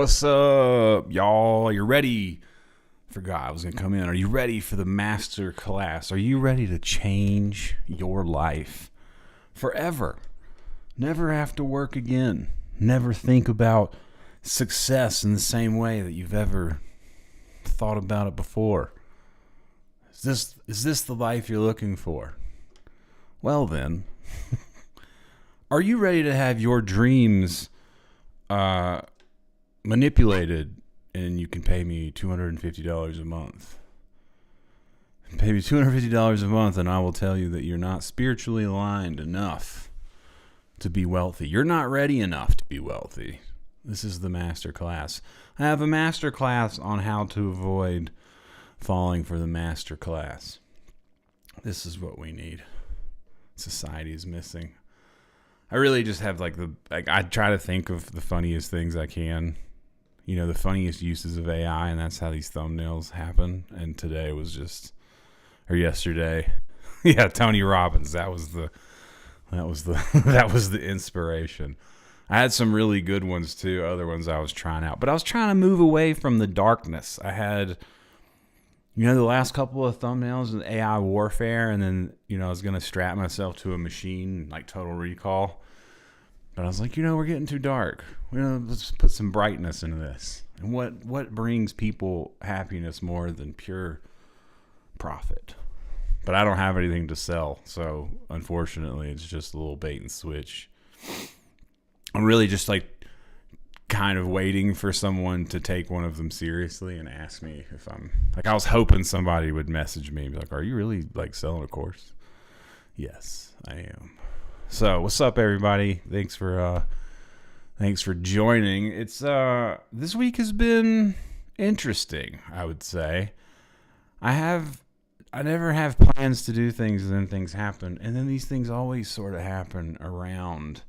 What's up, y'all? You ready? Forgot I was going to come in. Are you ready for the Masterclass? Are you ready to change your life forever? Never have to work again. Never think about success in the same way that you've ever thought about it before. Is this the life you're looking for? Well then, are you ready to have your dreams manipulated, and you can pay me $250 a month? Pay me $250 a month, and I will tell you that you're not spiritually aligned enough to be wealthy. You're not ready enough to be wealthy. This is the Masterclass. I have a Masterclass on how to avoid falling for the Masterclass. This is what we need. Society is missing. I really just have I try to think of the funniest things I can. You know, the funniest uses of AI, and that's how these thumbnails happen. And today was yesterday. Yeah, Tony Robbins. That was the inspiration. I had some really good ones too, other ones I was trying out. But I was trying to move away from the darkness. I had, the last couple of thumbnails in AI warfare, and then, I was going to strap myself to a machine like Total Recall. But I was like, we're getting too dark. Let's put some brightness into this. And what brings people happiness more than pure profit? But I don't have anything to sell, so unfortunately, it's just a little bait and switch. I'm really just kind of waiting for someone to take one of them seriously and ask me if I'm I was hoping somebody would message me and be like, "Are you really selling a course?" Yes, I am. So, what's up, everybody? Thanks for joining. It's this week has been interesting, I would say. I never have plans to do things, and then things happen, and then these things always sort of happen around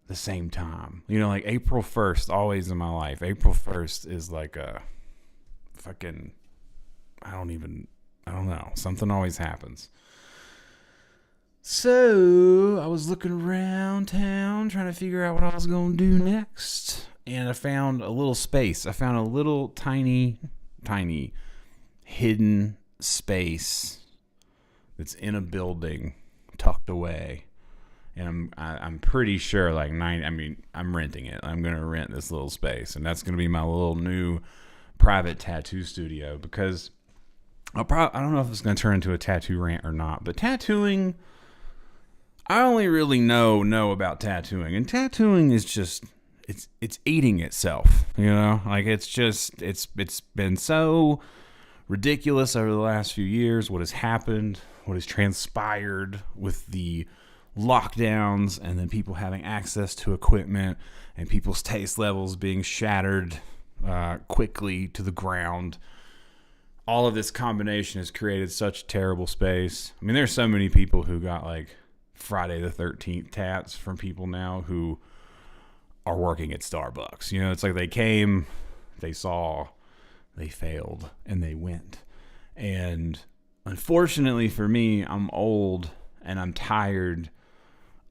the same time. April 1st, always in my life. April 1st is like a fucking, I don't know. Something always happens. So I was looking around town trying to figure out what I was going to do next. And I found a little space. I found a little tiny hidden space that's in a building tucked away. And I'm pretty sure I'm renting it. I'm going to rent this little space. And that's going to be my little new private tattoo studio, because I don't know if it's going to turn into a tattoo rant or not, but tattooing, I only really know about tattooing, and tattooing is just, it's eating itself, it's been so ridiculous over the last few years, what has happened, what has transpired with the lockdowns, and then people having access to equipment, and people's taste levels being shattered quickly to the ground. All of this combination has created such a terrible space. I mean, there's so many people who got Friday the 13th tats from people now who are working at Starbucks. It's like they came, they saw, they failed, and they went. And unfortunately for me, I'm old and I'm tired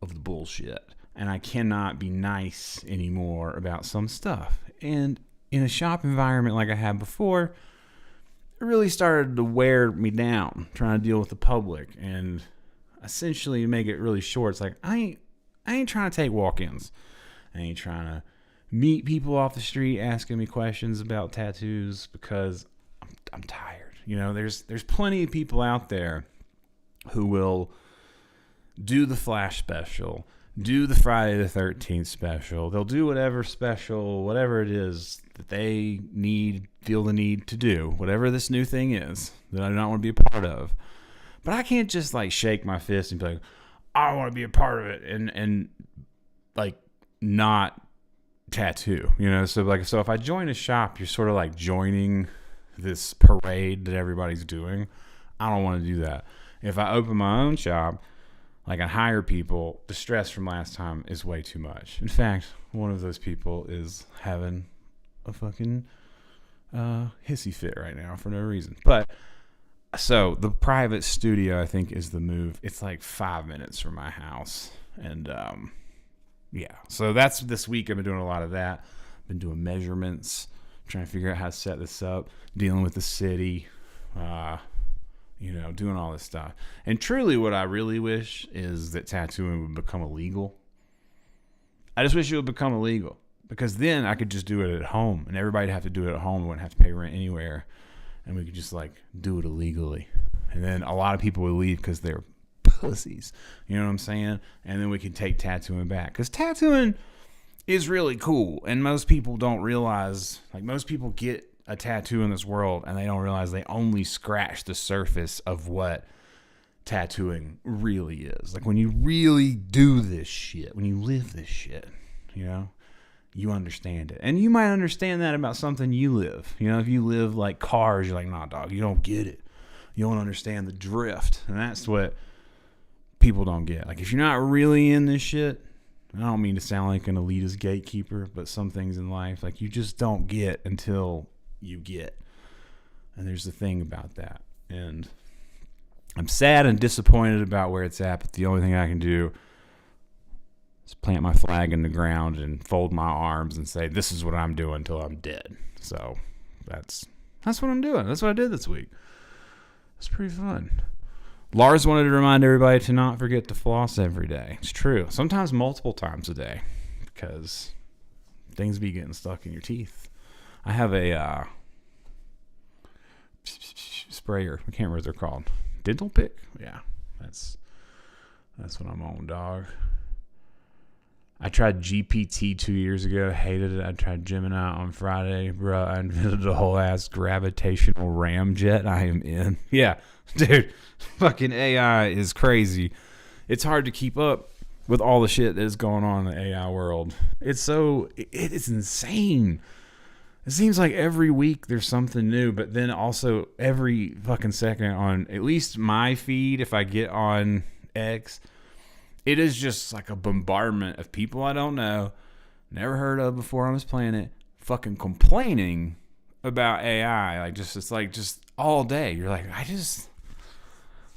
of the bullshit, and I cannot be nice anymore about some stuff. And in a shop environment like I had before, it really started to wear me down trying to deal with the public. And essentially, to make it really short, it's like I ain't trying to take walk-ins. I ain't trying to meet people off the street asking me questions about tattoos, because I'm tired. There's plenty of people out there who will do the Flash special, do the Friday the 13th special. They'll do whatever special, whatever it is that they feel the need to do, whatever this new thing is that I do not want to be a part of. But I can't just shake my fist and be like, I want to be a part of it, and not tattoo. So if I join a shop, you're sort of joining this parade that everybody's doing. I don't want to do that. If I open my own shop, and hire people, the stress from last time is way too much. In fact, one of those people is having a fucking hissy fit right now for no reason. But so the private studio, I think, is the move. It's 5 minutes from my house, and yeah. So that's this week. I've been doing a lot of that. been doing measurements, trying to figure out how to set this up, dealing with the city, doing all this stuff. And truly what I really wish is that tattooing would become illegal. I just wish it would become illegal, because then I could just do it at home, and everybody'd have to do it at home. We wouldn't have to pay rent anywhere, and we could just do it illegally. And then a lot of people would leave because they're pussies. You know what I'm saying? And then we can take tattooing back, because tattooing is really cool, and most people don't realize, most people get a tattoo in this world and they don't realize they only scratch the surface of what tattooing really is. When you really do this shit, when you live this shit, you understand it. And you might understand that about something you live. If you live like cars, you're like, nah, dog, you don't get it. You don't understand the drift. And that's what people don't get. If you're not really in this shit, I don't mean to sound like an elitist gatekeeper, but some things in life, you just don't get until you get. And there's the thing about that. And I'm sad and disappointed about where it's at, but the only thing I can do is plant my flag in the ground and fold my arms and say, this is what I'm doing until I'm dead. So that's what I'm doing. That's what I did this week. It's pretty fun. Lars wanted to remind everybody to not forget to floss every day. It's true. Sometimes multiple times a day, because things be getting stuck in your teeth. I have a sprayer. I can't remember what they're called. Dental pick? Yeah, that's what I'm on, dog. I tried GPT 2 years ago. Hated it. I tried Gemini on Friday. Bro, I invented a whole ass gravitational ramjet. I am in. Yeah, dude, fucking AI is crazy. It's hard to keep up with all the shit that is going on in the AI world. It's insane. It seems like every week there's something new, but then also every fucking second on at least my feed, if I get on X, it is just a bombardment of people I don't know, never heard of before on this planet, fucking complaining about AI. Just all day. You're like,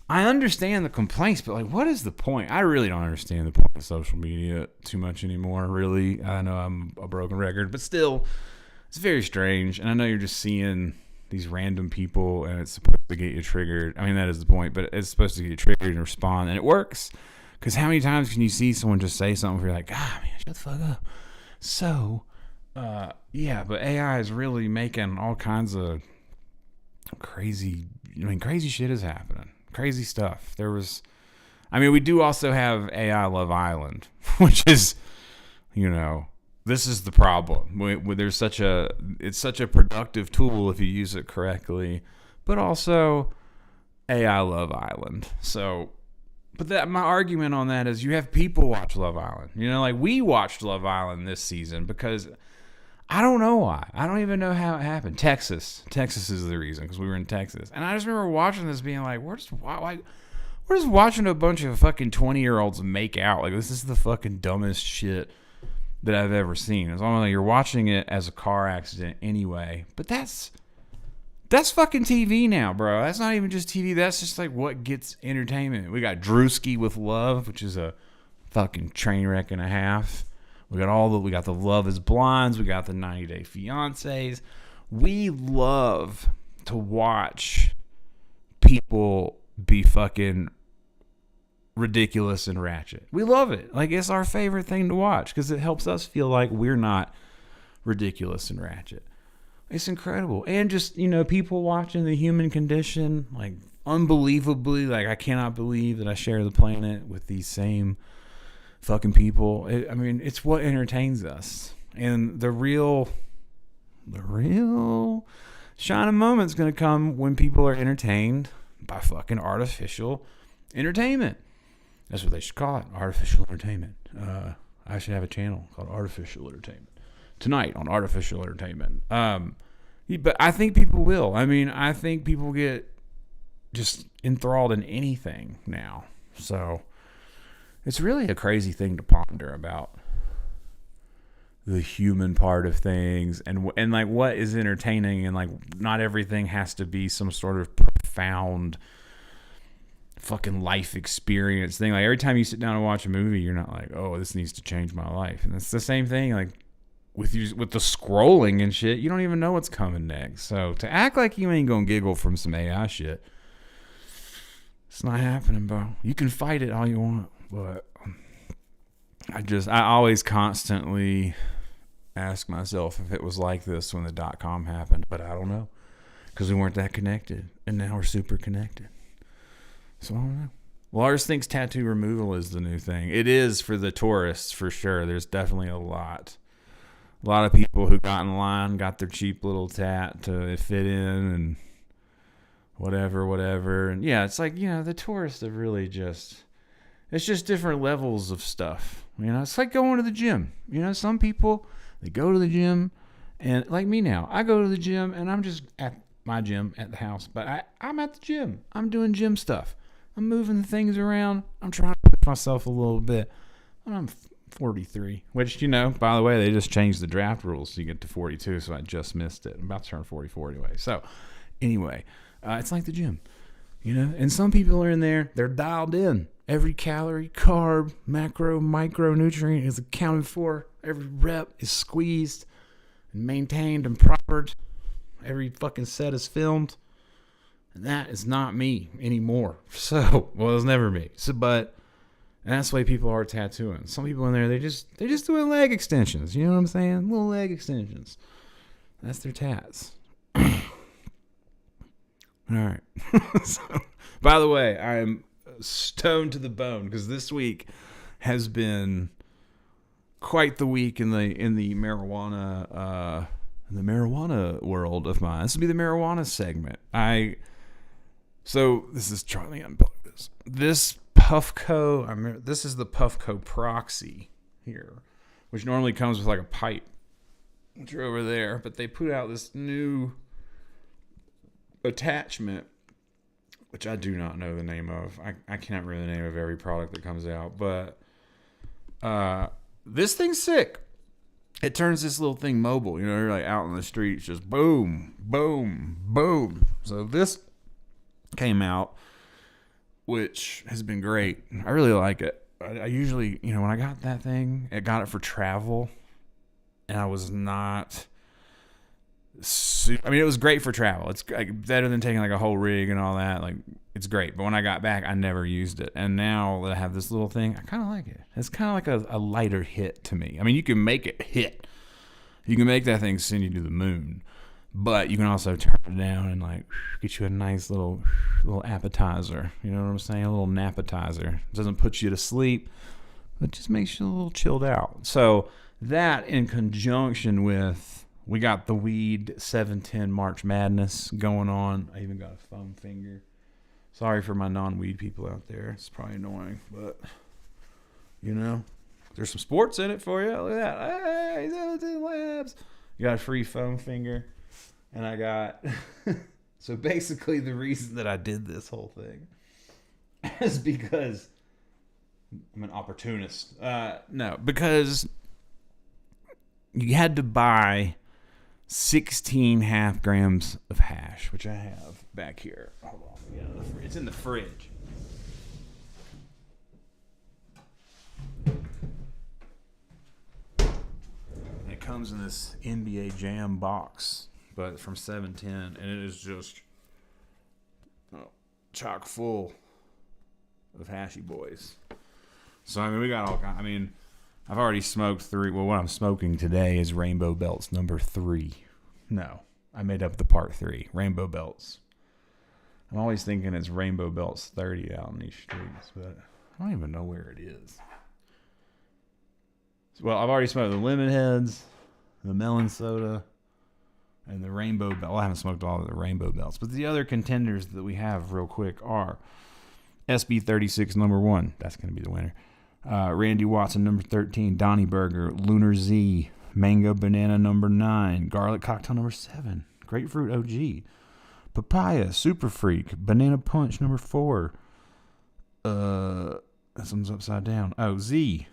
I understand the complaints, but what is the point? I really don't understand the point of social media too much anymore, really. I know I'm a broken record, but still, it's very strange. And I know you're just seeing these random people, and it's supposed to get you triggered. I mean, that is the point, but it's supposed to get you triggered and respond, and it works. Because how many times can you see someone just say something where you're like, man, shut the fuck up. So, yeah, but AI is really making all kinds of crazy shit is happening. Crazy stuff. We do also have AI Love Island, which is, this is the problem. It's such a productive tool if you use it correctly, but also AI Love Island. So, but my argument on that is you have people watch Love Island. We watched Love Island this season because I don't know why. I don't even know how it happened. Texas is the reason, because we were in Texas. And I just remember watching this being like, we're just watching a bunch of fucking 20-year-olds make out. This is the fucking dumbest shit that I've ever seen. It's almost like you're watching it as a car accident anyway. But that's fucking TV now, bro. That's not even just TV. That's just what gets entertainment. We got Drewski with Love, which is a fucking train wreck and a half. We got the Love is Blinds. We got the 90 Day Fiancés. We love to watch people be fucking ridiculous and ratchet. We love it. It's our favorite thing to watch because it helps us feel like we're not ridiculous and ratchet. It's incredible. And just, people watching the human condition, unbelievably, I cannot believe that I share the planet with these same fucking people. It's what entertains us. And the real shining moment's going to come when people are entertained by fucking artificial entertainment. That's what they should call it, artificial entertainment. I should have a channel called Artificial Entertainment. Tonight on Artificial Entertainment. But I think people will. I think people get just enthralled in anything now. So it's really a crazy thing to ponder about the human part of things and what is entertaining, and not everything has to be some sort of profound fucking life experience thing. Every time you sit down and watch a movie, you're not like, oh, this needs to change my life. And it's the same thing with the scrolling and shit, you don't even know what's coming next. So to act like you ain't gonna giggle from some AI shit, it's not happening, bro. You can fight it all you want, but I always constantly ask myself if it was like this when the .com happened, but I don't know, because we weren't that connected, and now we're super connected. So I don't know. Lars thinks tattoo removal is the new thing. It is for the tourists, for sure. There's definitely a lot of people who got in line, got their cheap little tat to fit in and whatever. And yeah, it's like, the tourists have really it's just different levels of stuff. It's like going to the gym. Some people, they go to the gym, and like me now, I go to the gym and I'm just at my gym at the house, but I'm at the gym. I'm doing gym stuff. I'm moving things around. I'm trying to push myself a little bit. I'm 43, which, by the way, they just changed the draft rules so you get to 42, so I just missed it. I'm about to turn 44 anyway. So anyway, it's like the gym, and some people are in there, they're dialed in. Every calorie, carb, macro, micronutrient is accounted for. Every rep is squeezed and maintained and propered. Every fucking set is filmed. And that is not me anymore. So, well, it's never me. And that's the way people are tattooing. Some people in there, they just doing leg extensions. You know what I'm saying? Little leg extensions. That's their tats. All right. So, by the way, I'm stoned to the bone because this week has been quite the week in the marijuana world of mine. This will be the marijuana segment. So this is Charlie Unplugged this. This Puffco, this is the Puffco Proxy here, which normally comes with like a pipe, which are over there, but they put out this new attachment, which I do not know the name of. I can't remember the name of every product that comes out, but this thing's sick. It turns this little thing mobile. You're like out in the streets, just boom, boom, boom. So this came out, which has been great. I really like it. I usually, when I got that thing, I got it for travel, and I was not... it was great for travel. It's like better than taking like a whole rig and all that. Like, it's great. But when I got back, I never used it. And now that I have this little thing, I kind of like it. It's kind of like a lighter hit to me. You can make it hit. You can make that thing send you to the moon. But you can also turn it down and like get you a nice little appetizer. You know what I'm saying? A little nappetizer. It doesn't put you to sleep. It just makes you a little chilled out. So that in conjunction with... we got the Weed 710 March Madness going on. I even got a foam finger. Sorry for my non-weed people out there. It's probably annoying, but there's some sports in it for you. Look at that. Hey, 710 Labs. You got a free foam finger. And I got... so basically the reason that I did this whole thing is because I'm an opportunist. No, because you had to buy 16 half grams of hash, which I have back here. Hold on. It's in the fridge. And it comes in this NBA Jam box, but from 710, and it is just chock full of hashy boys. So, we got all kinds. I've already smoked 3. Well, what I'm smoking today is Rainbow Belts number 3. No, I made up the part 3. Rainbow Belts. I'm always thinking it's Rainbow Belts 30 out in these streets, but I don't even know where it is. Well, I've already smoked the Lemon Heads, the Melon Soda, and the Rainbow Belt. Well, I haven't smoked all of the Rainbow Belts, but the other contenders that we have real quick are SB36 number 1. That's going to be the winner. Randy Watson number 13, Donnie Burger, Lunar Z, Mango Banana number 9, Garlic Cocktail number 7, Grapefruit OG, Papaya Super Freak, Banana Punch number 4. That one's upside down. Oh, Z,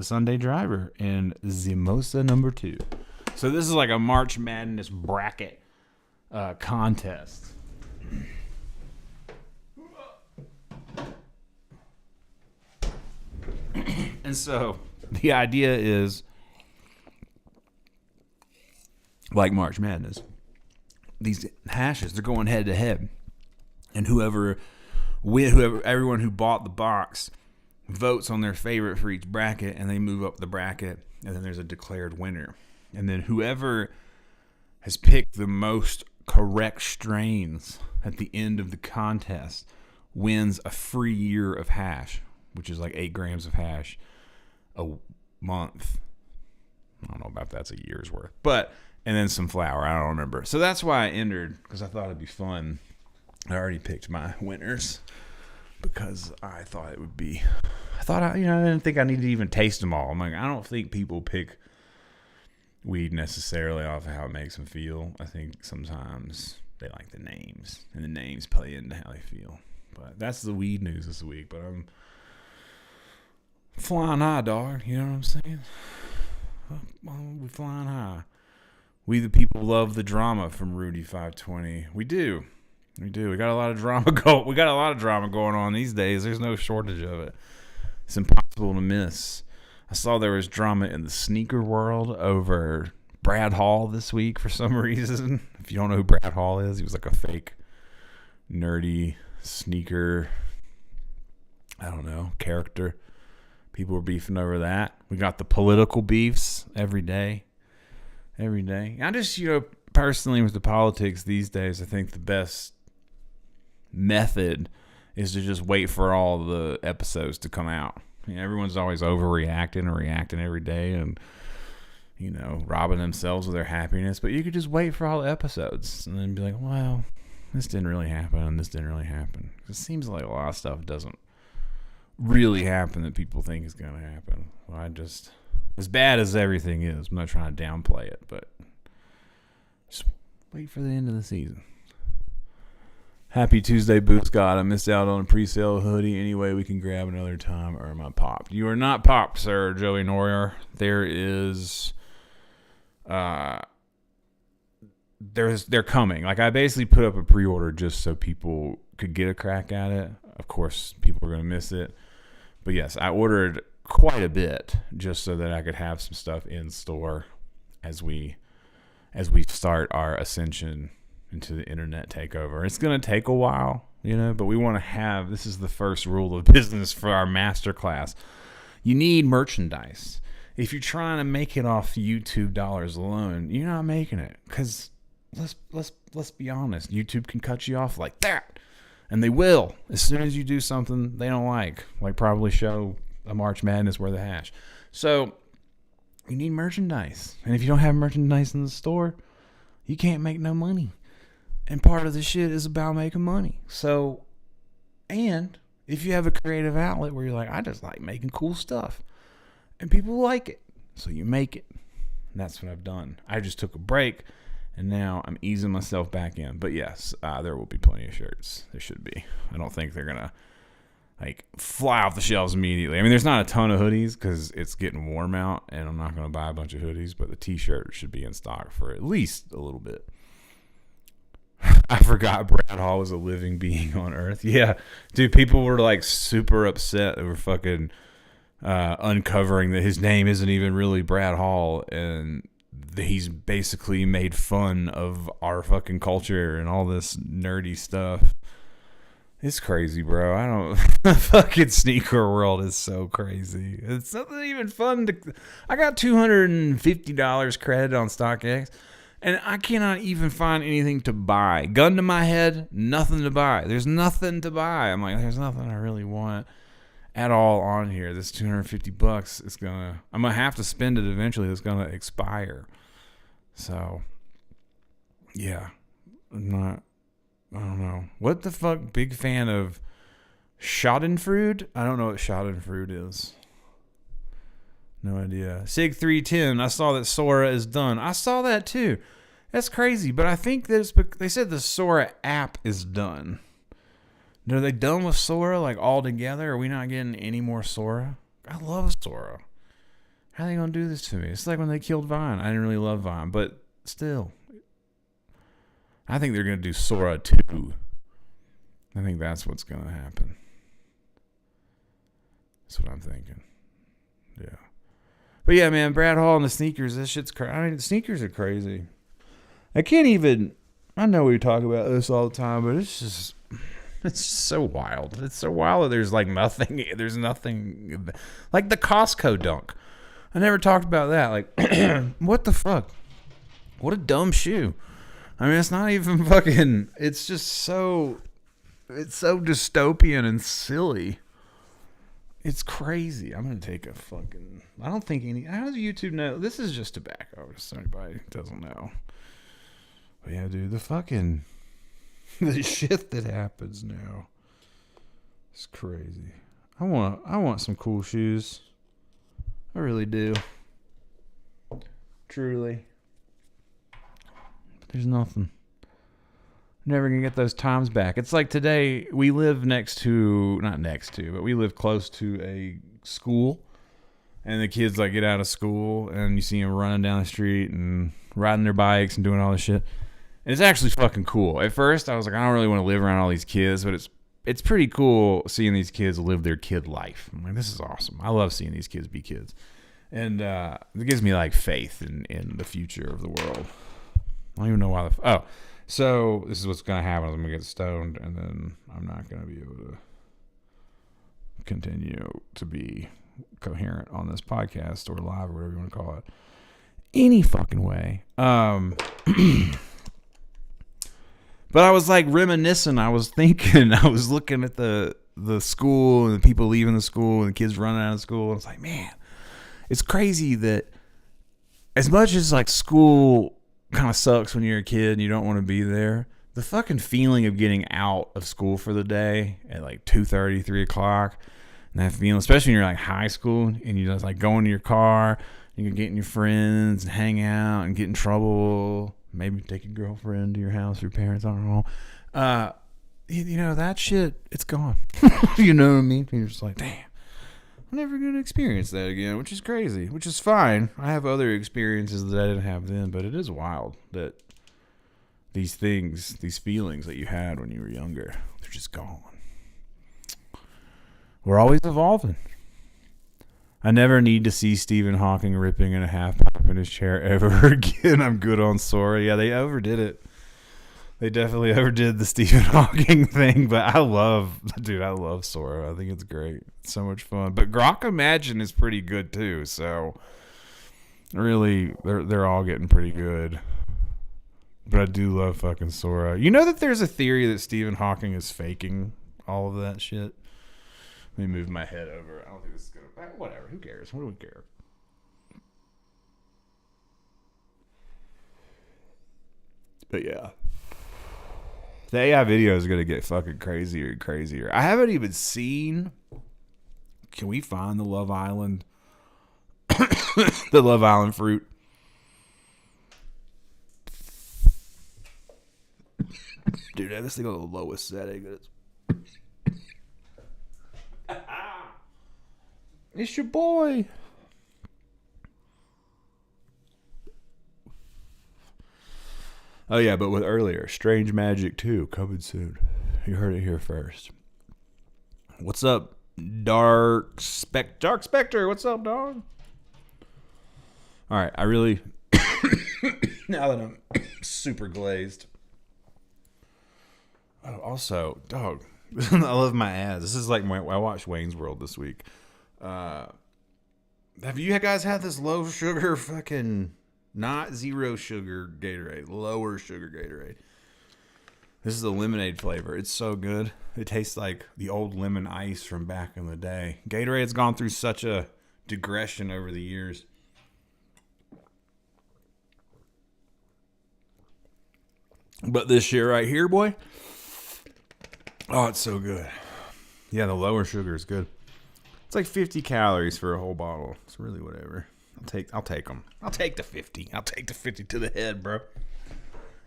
Sunday Driver, and Zimosa number 2. So this is like a March Madness bracket contest. And so the idea is like March Madness. These hashes, they're going head to head. And everyone who bought the box votes on their favorite for each bracket, and they move up the bracket, and then there's a declared winner. And then whoever has picked the most correct strains at the end of the contest wins a free year of hash, which is like 8 grams of hash a month. I don't know about that's a year's worth, and then some flour. I don't remember. So that's why I entered, because I thought it'd be fun. I already picked my winners because I thought it would be. I didn't think I needed to even taste them all. I'm like, I don't think people pick weed necessarily off of how it makes them feel. I think sometimes they like the names, and the names play into how they feel. But that's the weed news this week. But I'm flying high, dog. You know what I'm saying? We flying high. We the people love the drama from Rudy 520. We do. We got a lot of drama going on these days. There's no shortage of it. It's impossible to miss. I saw there was drama in the sneaker world over Brad Hall this week for some reason. If you don't know who Brad Hall is, he was like a fake nerdy sneaker, I don't know, character. People were beefing over that. We got the political beefs every day. I just, personally with the politics these days, I think the best method is to just wait for all the episodes to come out. Everyone's always overreacting and reacting every day and, robbing themselves of their happiness. But you could just wait for all the episodes and then be like, well, this didn't really happen and this didn't really happen. It seems like a lot of stuff doesn't really happen that people think is going to happen. Well, as bad as everything is, I'm not trying to downplay it, but just wait for the end of the season. Happy Tuesday, Boots God. I missed out on a pre-sale hoodie. Anyway, we can grab another time, or am I popped? You are not popped, sir, Joey Norier. They're coming. Like, I basically put up a pre-order just so people could get a crack at it. Of course, people are going to miss it. But yes, I ordered quite a bit just so that I could have some stuff in store as we start our ascension into the internet takeover. It's going to take a while, but we want to have, this is the first rule of business for our masterclass. You need merchandise. If you're trying to make it off YouTube dollars alone, you're not making it, because let's be honest, YouTube can cut you off like that, and they will as soon as you do something they don't like probably show a March Madness worth of hash. So you need merchandise, and if you don't have merchandise in the store, you can't make no money. And part of the shit is about making money. So, and if you have a creative outlet where you're like, I just like making cool stuff, and people like it, so you make it. And that's what I've done. I just took a break, and now I'm easing myself back in. But yes, there will be plenty of shirts. There should be. I don't think they're gonna fly off the shelves immediately. I mean, there's not a ton of hoodies because it's getting warm out, and I'm not gonna buy a bunch of hoodies. But the t-shirt should be in stock for at least a little bit. I forgot Brad Hall was a living being on Earth. Yeah, dude, people were super upset. They were fucking uncovering that his name isn't even really Brad Hall, and he's basically made fun of our fucking culture and all this nerdy stuff. It's crazy, bro. The fucking sneaker world is so crazy. It's not even fun I got $250 credit on StockX. And I cannot even find anything to buy. Gun to my head, nothing to buy. There's nothing to buy. I'm like, there's nothing I really want at all on here. This $250 I'm gonna have to spend it eventually. It's gonna expire. So, yeah, I don't know. What the fuck? Big fan of Schadenfreude? I don't know what Schadenfreude is. No idea. Sig 310. I saw that Sora is done. I saw that too. That's crazy. But I think that they said the Sora app is done. Are they done with Sora altogether? Are we not getting any more Sora? I love Sora. How are they going to do this to me? It's like when they killed Vine. I didn't really love Vine, but still. I think they're going to do Sora 2. I think that's what's going to happen. That's what I'm thinking. Yeah. But yeah, man, Brad Hall and the sneakers, this shit's crazy. I mean, the sneakers are crazy. I can't even. I know we talk about this all the time, but it's just so wild. It's so wild that there's like nothing. There's nothing like the Costco dunk. I never talked about that. Like, what the fuck? What a dumb shoe. I mean, it's not even fucking. It's just so. It's so dystopian and silly. It's crazy. I'm gonna take a fucking. I don't think any. How does YouTube know? This is just tobacco. Just anybody doesn't know. But yeah, dude, the shit that happens now. It's crazy. I want some cool shoes. I really do. Truly. But there's nothing. Never gonna get those times back. It's like today, we live but we live close to a school. And the kids like get out of school and you see them running down the street and riding their bikes and doing all this shit. And it's actually fucking cool. At first, I was like, I don't really want to live around all these kids, but it's pretty cool seeing these kids live their kid life. I'm like, this is awesome. I love seeing these kids be kids. And it gives me like faith in the future of the world. I don't even know why so this is what's going to happen. I'm going to get stoned, and then I'm not going to be able to continue to be coherent on this podcast or live or whatever you want to call it. Any fucking way. But I was like reminiscing. I was thinking. I was looking at the school and the people leaving the school and the kids running out of school. And it's like, man, it's crazy that as much as like school kind of sucks when you're a kid and you don't want to be there, the fucking feeling of getting out of school for the day at like 2:30, 3 o'clock, and that feeling, especially when you're like high school and you just like go into your car, you can get in your friends and hang out and get in trouble. Maybe take your girlfriend to your house, your parents aren't home. You know, that shit, it's gone. You know what I mean? You're just like, damn, I'm never going to experience that again, which is crazy, which is fine. I have other experiences that I didn't have then, but it is wild that these things, these feelings that you had when you were younger, they're just gone. We're always evolving. I never need to see Stephen Hawking ripping in a half pipe in his chair ever again. I'm good on Sora. Yeah, they overdid it. They definitely overdid the Stephen Hawking thing, but I love Sora. I think it's great. It's so much fun. But Grok Imagine is pretty good too. So really, they're all getting pretty good. But I do love fucking Sora. You know that there's a theory that Stephen Hawking is faking all of that shit? Let me move my head over. I don't think this is gonna. Whatever. Who cares? What do we care? But yeah, the AI video is gonna get fucking crazier and crazier. I haven't even seen. Can we find the Love Island? The Love Island fruit. Dude, I have this thing on the lowest setting. It's your boy. Oh yeah, but with earlier, Strange Magic 2 coming soon. You heard it here first. What's up, Dark Spectre? What's up, dog? All right, I really now that I'm super glazed. Oh, also, dog, I love my ads. This is like I watched Wayne's World this week. Have you guys had this low sugar fucking not zero sugar Gatorade, lower sugar Gatorade? This is the lemonade flavor. It's so good. It tastes like the old lemon ice from back in the day. Gatorade's gone through such a digression over the years. But this shit right here, boy. Oh, it's so good. Yeah, the lower sugar is good. It's like 50 calories for a whole bottle. It's really whatever. I'll take them. I'll take the 50. I'll take the 50 to the head, bro.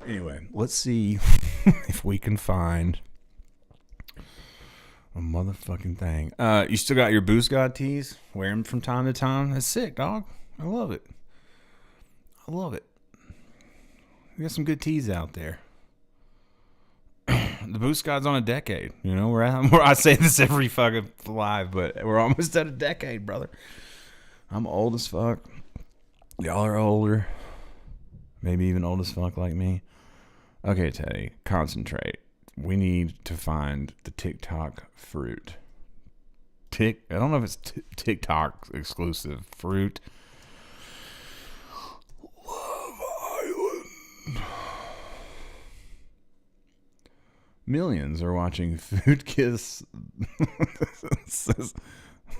Anyway, let's see if we can find a motherfucking thing. You still got your Boost God tees? Wear them from time to time. That's sick, dog. I love it. I love it. We got some good tees out there. The Boost God's on a decade. You know, I say this every fucking live, but we're almost at a decade, brother. I'm old as fuck. Y'all are older. maybe even old as fuck like me. Okay, Teddy, concentrate. We need to find the TikTok fruit. I don't know if it's TikTok exclusive fruit. Love Island. Millions are watching Food Kiss.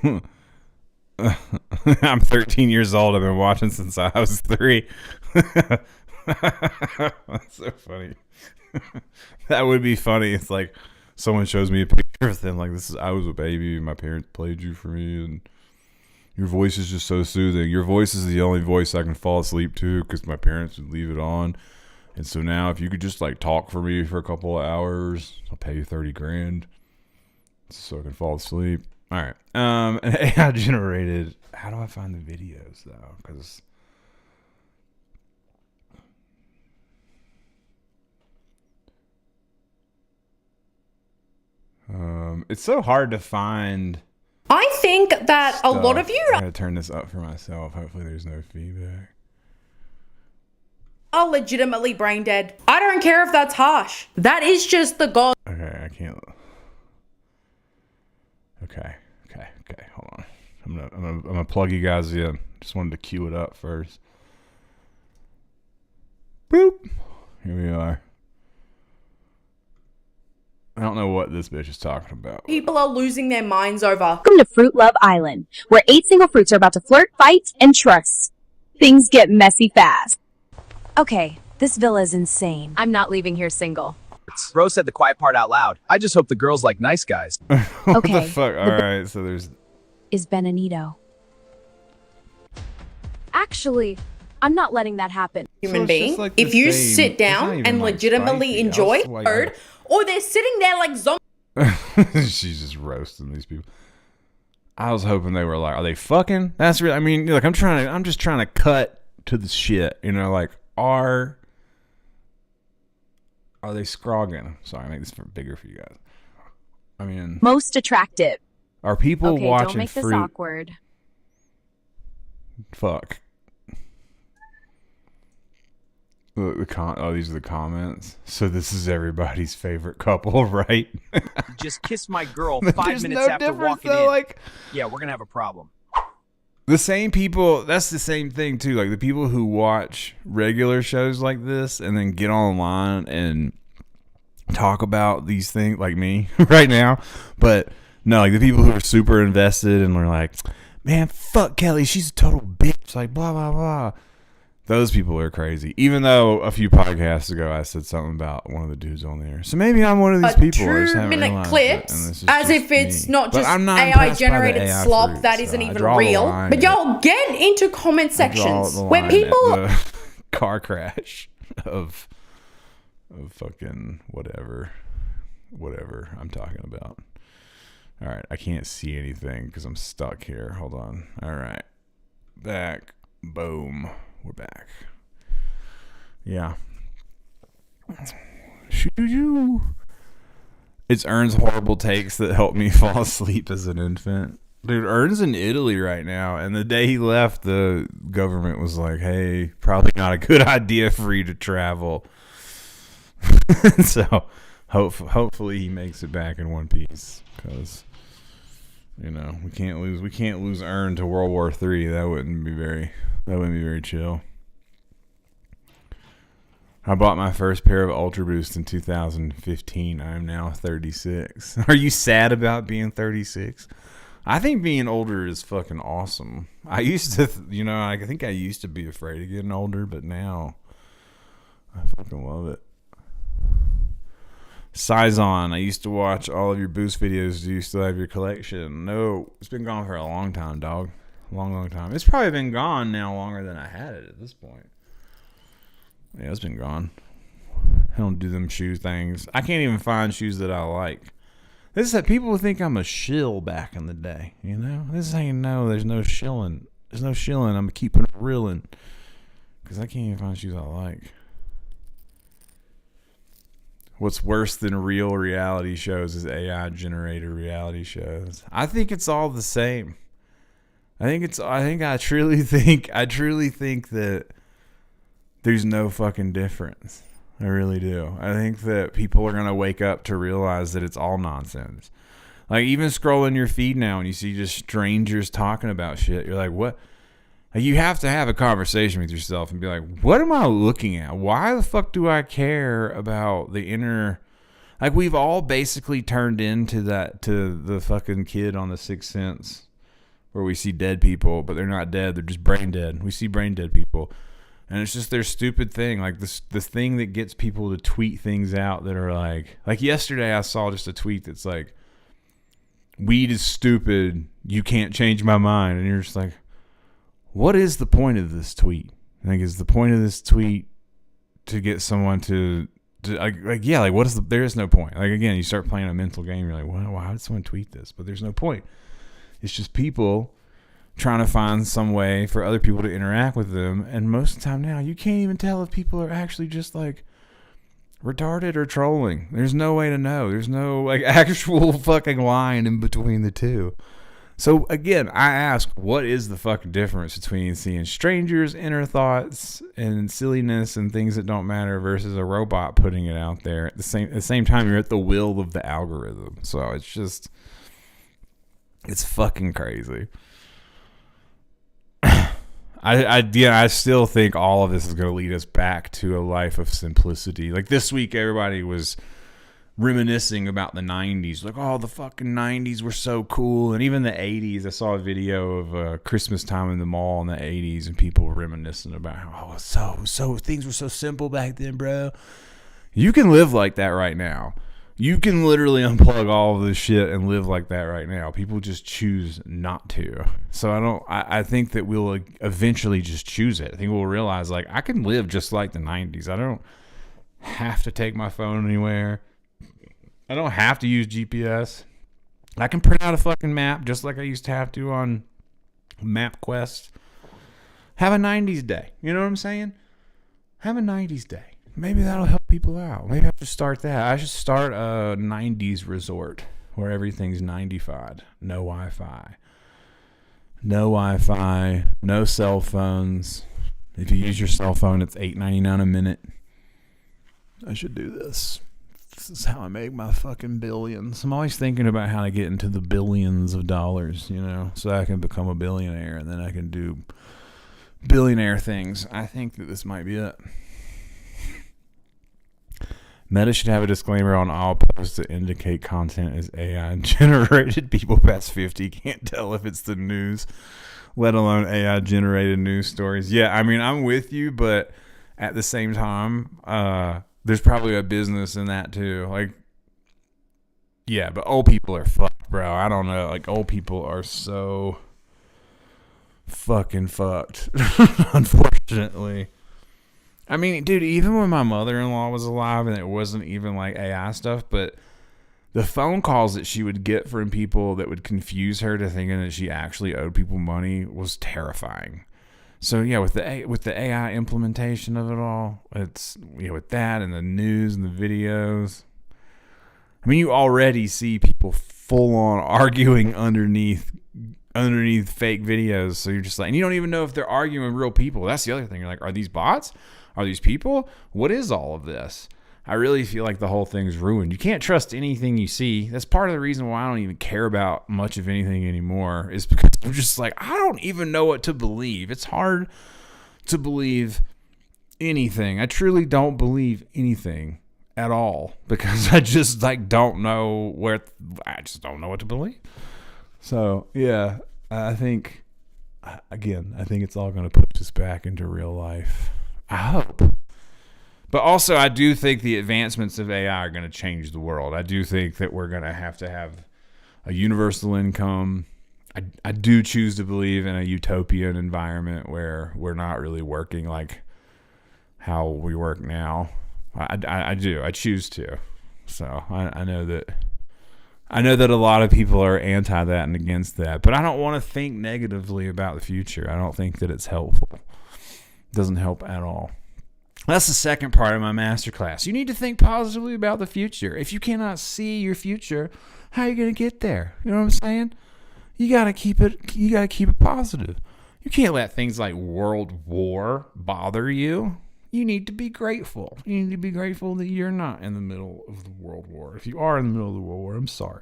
I'm 13 years old. I've been watching since I was 3. That's so funny. That would be funny. It's like someone shows me a picture of them like, I was a baby, my parents played you for me, and your voice is just so soothing. Your voice is the only voice I can fall asleep to because my parents would leave it on. And so now if you could just like talk for me for a couple of hours, I'll pay you $30,000 so I can fall asleep. All right. An AI generated. How do I find the videos though? Because it's so hard to find. I think that Stuff. a lot of you I gotta turn this up for myself. Hopefully there's no feedback. are legitimately brain dead. I don't care if that's harsh. That is just the God. Okay, I can't. Okay. Hold on. I'm gonna plug you guys in. Just wanted to cue it up first. Boop. Here we are. I don't know what this bitch is talking about. People are losing their minds over. Welcome to Fruit Love Island, where 8 single fruits are about to flirt, fight, and trust. Things get messy fast. Okay, this villa is insane. I'm not leaving here single. Bro said the quiet part out loud. I just hope the girls like nice guys. What Okay, the fuck? All right, so there's. Is Benanito. Actually, I'm not letting that happen. Human it's being. just like the If you same- sit it's not down even, and like, legitimately spicy. enjoy Also, like, food, or they're sitting there like zombies. She's just roasting these people. I was hoping they were like, are they fucking? That's real. I mean, like, I'm just trying to cut to the shit. You know, like, are they scrogging? Sorry, I make this bigger for you guys. I mean, Most attractive. are people Okay, watching don't make fruit? this awkward. Fuck. These are the comments. So this is everybody's favorite couple, right? Just kiss my girl But 5 there's minutes no after difference, walking though, in. like, Yeah, we're gonna have a problem. the same people, that's the same thing too. Like the people who watch regular shows like this and then get online and talk about these things, like me right now. But no, like the people who are super invested and are like, man, fuck Kelly, she's a total bitch. Like, blah, blah, blah. Those people are crazy. Even though a few podcasts ago I said something about one of the dudes on there. So maybe I'm one of these people. I just haven't 2-minute realized clips, it, and this is as just if it's me. not But just I'm not AI impressed by the generated AI slop fruit, that so isn't I even draw the real. line But at- y'all get into comment I draw sections the where line people at the car crash of fucking whatever I'm talking about. All right, I can't see anything because I'm stuck here. Hold on. All right, back. Boom. We're back. Yeah. Shoo-doo-doo. It's Ern's horrible takes that helped me fall asleep as an infant. Dude, Ern's in Italy right now, and the day he left, the government was like, hey, probably not a good idea for you to travel. So hopefully he makes it back in one piece, because you know we can't lose Ern to World War III. That wouldn't be very chill. I bought my first pair of Ultra Boost in 2015. I am now 36. Are you sad about being 36? I think being older is fucking awesome. I used to, I think I used to be afraid of getting older, but now I fucking love it. Sizon, I used to watch all of your Boost videos. Do you still have your collection? No, it's been gone for a long time, dog. Long time. It's probably been gone now longer than I had it at this point. Yeah, it's been gone. I don't do them shoe things. I can't even find shoes that I like. This is that people think I'm a shill back in the day, This is how you know there's no shilling. There's no shilling. I'm keeping it reeling. Because I can't even find shoes I like. What's worse than real reality shows is AI generated reality shows. I think it's all the same. I truly think that there's no fucking difference. I really do. I think that people are going to wake up to realize that it's all nonsense. Like, even scrolling your feed now and you see just strangers talking about shit, you're like, what? Like, you have to have a conversation with yourself and be like, what am I looking at? Why the fuck do I care about the inner... Like, we've all basically turned into that, to the fucking kid on The Sixth Sense, where we see dead people, but they're not dead. They're just brain dead. We see brain dead people. And it's just their stupid thing. Like, this thing that gets people to tweet things out that are like yesterday I saw just a tweet that's like, weed is stupid. You can't change my mind. And you're just like, what is the point of this tweet? I think is the point of this tweet to get someone to what is there is no point. Like, again, you start playing a mental game. You're like, well, why did someone tweet this? But there's no point. It's just people trying to find some way for other people to interact with them. And most of the time now, you can't even tell if people are actually just like retarded or trolling. There's no way to know. There's no like actual fucking line in between the two. So again, I ask, what is the fucking difference between seeing strangers' inner thoughts and silliness and things that don't matter versus a robot putting it out there? At the same time, you're at the will of the algorithm. So it's fucking crazy. I still think all of this is going to lead us back to a life of simplicity. Like, this week, everybody was reminiscing about the 90s. Like, oh, the fucking 90s were so cool. And even the 80s, I saw a video of Christmas time in the mall in the 80s, and people were reminiscing about how, so things were so simple back then, bro. You can live like that right now. You can literally unplug all of this shit and live like that right now. People just choose not to. So I think that we'll eventually just choose it. I think we'll realize, like, I can live just like the 90s. I don't have to take my phone anywhere. I don't have to use GPS. I can print out a fucking map just like I used to have to on MapQuest. Have a 90s day. You know what I'm saying? Have a 90s day. Maybe that'll help people out. Maybe I should start that. I should start a 90s resort where everything's 95. No Wi-Fi. No Wi-Fi. No cell phones. If you use your cell phone, it's $8.99 a minute. I should do this. This is how I make my fucking billions. I'm always thinking about how to get into the billions of dollars, you know, so I can become a billionaire and then I can do billionaire things. I think that this might be it. Meta should have a disclaimer on all posts that indicate content is AI generated. People past 50 can't tell if it's the news, let alone AI generated news stories. Yeah, I mean, I'm with you, but at the same time, there's probably a business in that too. Like, yeah, but old people are fucked, bro. I don't know. Like, old people are so fucking fucked, unfortunately. I mean, dude, even when my mother-in-law was alive and it wasn't even like AI stuff, but the phone calls that she would get from people that would confuse her to thinking that she actually owed people money was terrifying. So yeah, with the AI implementation of it all, it's, you know, with that and the news and the videos. I mean, you already see people full on arguing underneath fake videos. So you're just like, and you don't even know if they're arguing with real people. That's the other thing. You're like, are these bots? Are these people? What is all of this? I really feel like the whole thing's ruined. You can't trust anything you see. That's part of the reason why I don't even care about much of anything anymore, is because I'm just like, I don't even know what to believe. It's hard to believe anything. I truly don't believe anything at all because I just like don't know I just don't know what to believe. So yeah, I think it's all going to push us back into real life. I hope. But also, I do think the advancements of AI are going to change the world. I do think that we're going to have a universal income. I do choose to believe in a utopian environment where we're not really working like how we work now. I do. I choose to. So I know that a lot of people are anti that and against that. But I don't want to think negatively about the future. I don't think that it's helpful. It doesn't help at all. That's the second part of my masterclass. You need to think positively about the future. If you cannot see your future, how are you going to get there? You know what I'm saying? You got to keep it positive. You can't let things like world war bother you. you need to be grateful. You need to be grateful that you're not in the middle of the World War. If you are in the middle of the World War, I'm sorry.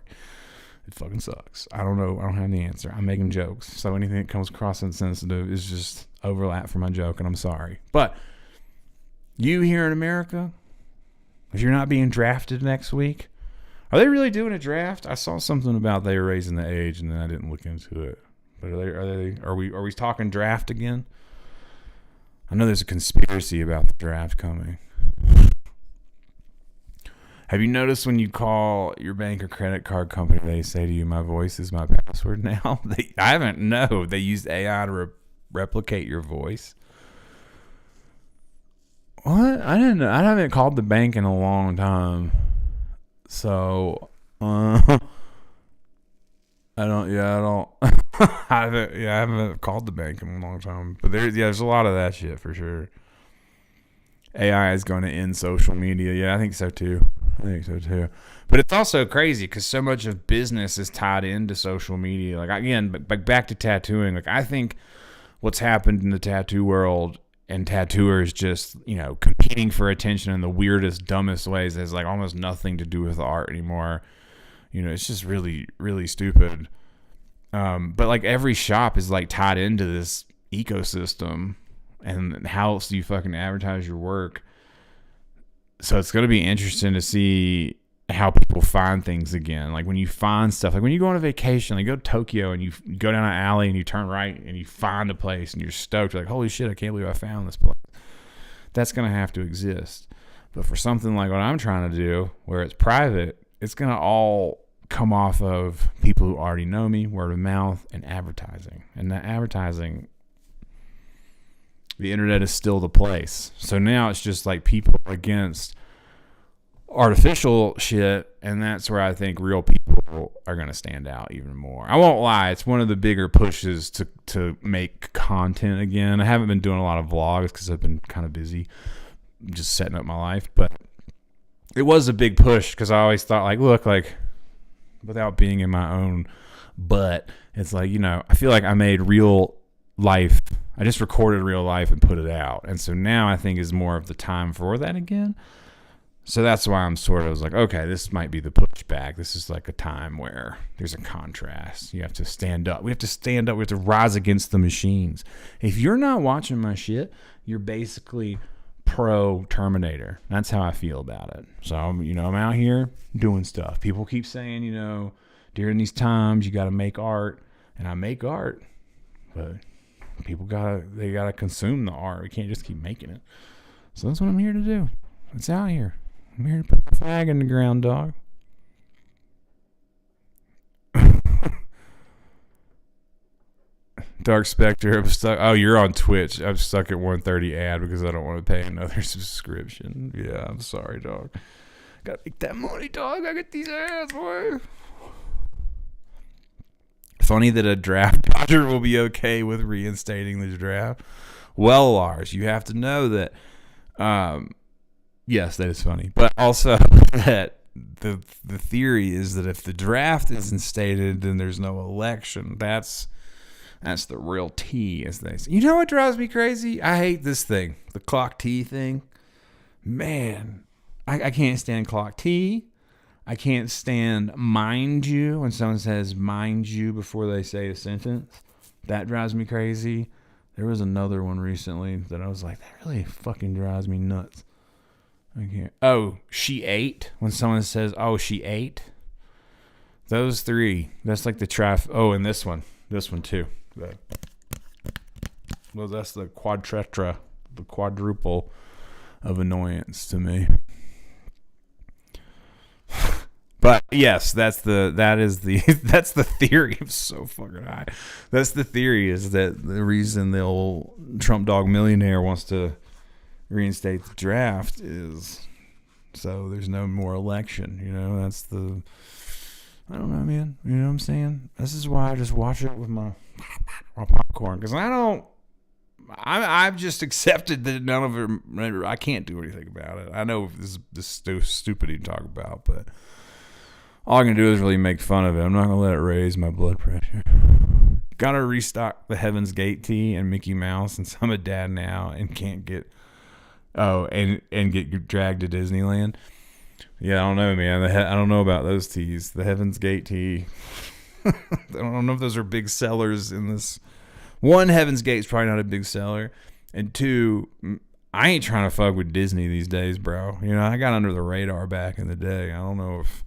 It fucking sucks. I don't know. I don't have the answer. I'm making jokes. So anything that comes across insensitive is just overlap for my joke, and I'm sorry. But you here in America, if you're not being drafted next week, are they really doing a draft? I saw something about they were raising the age, and then I didn't look into it. But are we talking draft again? I know there's a conspiracy about the draft coming. Have you noticed when you call your bank or credit card company, they say to you, "My voice is my password now"? I haven't. No, they used AI to replicate your voice. What? I didn't know. I haven't called the bank in a long time, so I don't. I haven't called the bank in a long time. But there's a lot of that shit for sure. AI is going to end social media. Yeah, I think so too. But it's also crazy because so much of business is tied into social media. Like, again, back to tattooing. Like, I think what's happened in the tattoo world and tattooers just, competing for attention in the weirdest, dumbest ways has like almost nothing to do with the art anymore. It's just really, really stupid. But like every shop is like tied into this ecosystem, and how else do you fucking advertise your work? So it's going to be interesting to see how people find things again. Like when you find stuff, like when you go on a vacation, like you go to Tokyo and you go down an alley and you turn right and you find a place and you're stoked. You're like, holy shit, I can't believe I found this place. That's going to have to exist. But for something like what I'm trying to do, where it's private, it's going to all come off of people who already know me, word of mouth, and advertising. And that advertising, the internet is still the place. So now it's just like people against artificial shit, and that's where I think real people are going to stand out even more. I won't lie, it's one of the bigger pushes to make content again. I haven't been doing a lot of vlogs because I've been kind of busy just setting up my life, but it was a big push because I always thought, like, look, like, without being in my own butt, it's like, I feel like I made real life. I just recorded real life and put it out. And so now I think is more of the time for that again. So that's why I'm sort of like, okay, this might be the pushback. This is like a time where there's a contrast. You have to stand up. We have to stand up. We have to rise against the machines. If you're not watching my shit, you're basically pro Terminator. That's how I feel about it. So, I'm out here doing stuff. People keep saying, during these times, you got to make art. And I make art. But people gotta consume the art. We can't just keep making it. So that's what I'm here to do. It's out here. I'm here to put the flag in the ground, dog. Dark Spectre, I'm stuck. Oh, you're on Twitch. I'm stuck at 130 ad because I don't want to pay another subscription. Yeah, I'm sorry, dog. Gotta make that money, dog. I get these ads, boy. Funny that a draft dodger will be okay with reinstating the draft. Well, Lars, you have to know that, yes, that is funny. But also that the theory is that if the draft is instated, then there's no election. That's the real T, as they say. You know what drives me crazy? I hate this thing, the clock T thing. Man, I can't stand clock T. I can't stand mind you when someone says mind you before they say a sentence. That drives me crazy. There was another one recently that I was like, that really fucking drives me nuts. I can't. Oh, she ate. When someone says, oh, she ate. Those three. That's like the Oh, and this one. This one too. Well, that's the quadruple of annoyance to me. But yes, that's the theory. I'm so fucking high. That's the theory, is that the reason the old Trump dog millionaire wants to reinstate the draft is so there's no more election. That's the, I don't know, man. You know what I'm saying? This is why I just watch it with my popcorn, because I've just accepted that none of it. I can't do anything about it. I know this is stupid to talk about, but all I can do is really make fun of it. I'm not going to let it raise my blood pressure. Got to restock the Heaven's Gate tea and Mickey Mouse, since I'm a dad now and can't get Oh, and get dragged to Disneyland. Yeah, I don't know, man. I don't know about those teas. The Heaven's Gate tea. I don't know if those are big sellers in this. One, Heaven's Gate's probably not a big seller, and two, I ain't trying to fuck with Disney these days, bro. You know, I got under the radar back in the day. I don't know if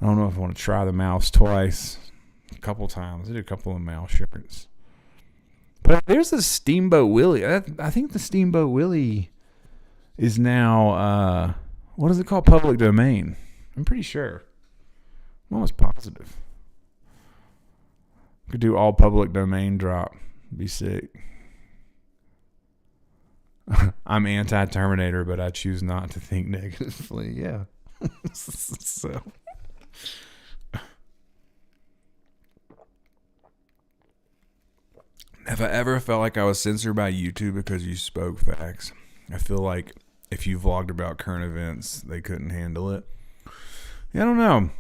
I want to try the mouse twice. A couple times. I did a couple of mouse shirts. But there's the Steamboat Willie. I think the Steamboat Willie is now, what is it called? Public domain. I'm pretty sure. I'm almost positive. Could do all public domain drop. Be sick. I'm anti-Terminator, but I choose not to think negatively. Yeah. So. Have I ever felt like I was censored by YouTube because you spoke facts? I feel like if you vlogged about current events, they couldn't handle it. Yeah, I don't know.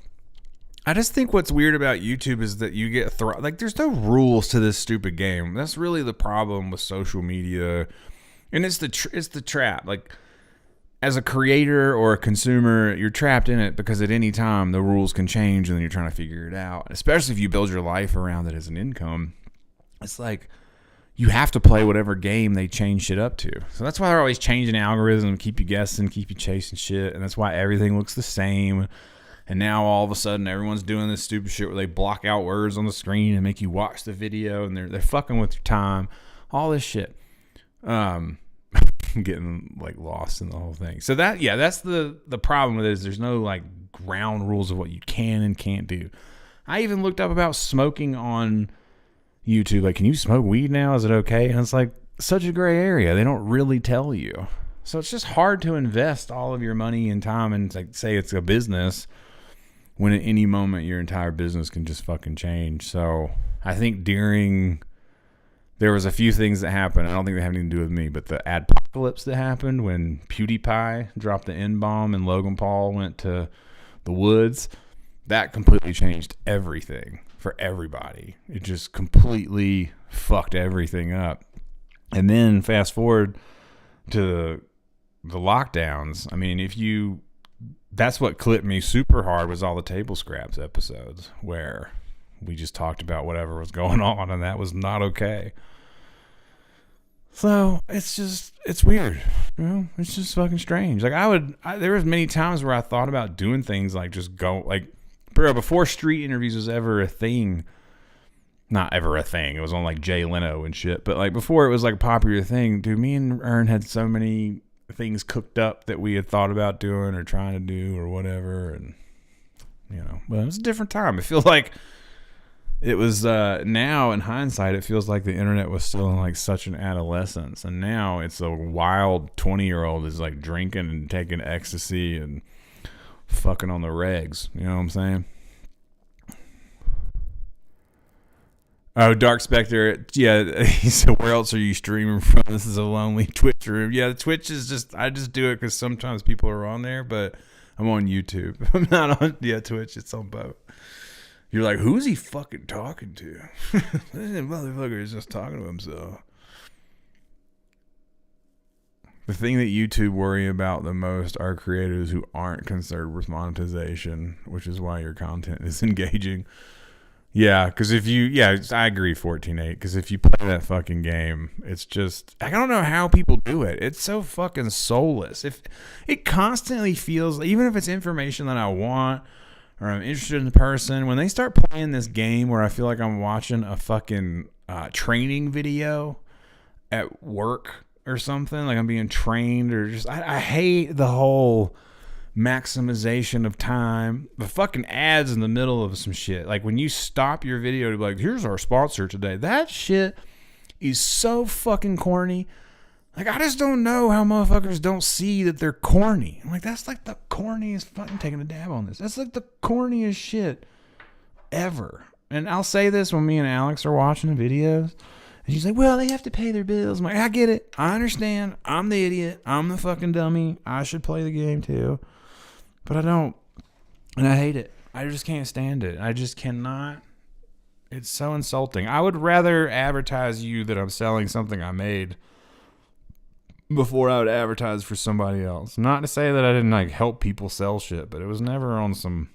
I just think what's weird about YouTube is that you get like there's no rules to this stupid game. That's really the problem with social media, and it's the trap. Like as a creator or a consumer, you're trapped in it because at any time the rules can change, and then you're trying to figure it out. Especially if you build your life around it as an income. It's like you have to play whatever game they change shit up to. So that's why they're always changing algorithm, keep you guessing, keep you chasing shit. And that's why everything looks the same. And now all of a sudden everyone's doing this stupid shit where they block out words on the screen and make you watch the video, and they're fucking with your time. All this shit. Getting like lost in the whole thing. So that's the problem with it is there's no like ground rules of what you can and can't do. I even looked up about smoking on YouTube, like, can you smoke weed now? Is it okay? And it's like such a gray area. They don't really tell you. So it's just hard to invest all of your money and time and like say it's a business when at any moment your entire business can just fucking change. So I think there was a few things that happened. I don't think they have anything to do with me, but the adpocalypse that happened when PewDiePie dropped the N-bomb and Logan Paul went to the woods, that completely changed everything for everybody. It just completely fucked everything up. And then fast forward to the lockdowns. I mean, that's what clipped me super hard was all the Table Scraps episodes where we just talked about whatever was going on, and that was not okay. So it's weird. You know, it's just fucking strange. Like there was many times where I thought about doing things like just go like, bro, before street interviews was ever a thing, not ever a thing. It was on like Jay Leno and shit. But like before it was like a popular thing, dude, me and Ern had so many things cooked up that we had thought about doing or trying to do or whatever. And, you know, but it was a different time. It feels like it was now in hindsight, it feels like the internet was still in like such an adolescence. And now it's a wild 20-year-old is like drinking and taking ecstasy and fucking on the regs, you know what I'm saying? Oh, Dark Spectre, yeah, he said, where else are you streaming from? This is a lonely Twitch room. Yeah, the Twitch is I just do it because sometimes people are on there, but I'm on YouTube. I'm not on, Twitch, it's on both. You're like, who's he fucking talking to? This motherfucker is just talking to himself. The thing that YouTube worry about the most are creators who aren't concerned with monetization, which is why your content is engaging. Yeah, because I agree, 14.8, because if you play that fucking game, it's just, I don't know how people do it. It's so fucking soulless. If it constantly feels, even if it's information that I want or I'm interested in the person, when they start playing this game where I feel like I'm watching a fucking training video at work or something, like I'm being trained or just, I hate the whole maximization of time. The fucking ads in the middle of some shit. Like when you stop your video to be like, here's our sponsor today. That shit is so fucking corny. Like I just don't know how motherfuckers don't see that they're corny. I'm like, that's like the corniest fucking taking a dab on this. That's like the corniest shit ever. And I'll say this when me and Alex are watching the videos. And she's like, well, they have to pay their bills. I'm like, I get it. I understand. I'm the idiot. I'm the fucking dummy. I should play the game too. But I don't. And I hate it. I just can't stand it. I just cannot. It's so insulting. I would rather advertise you that I'm selling something I made before I would advertise for somebody else. Not to say that I didn't like help people sell shit, but it was never on some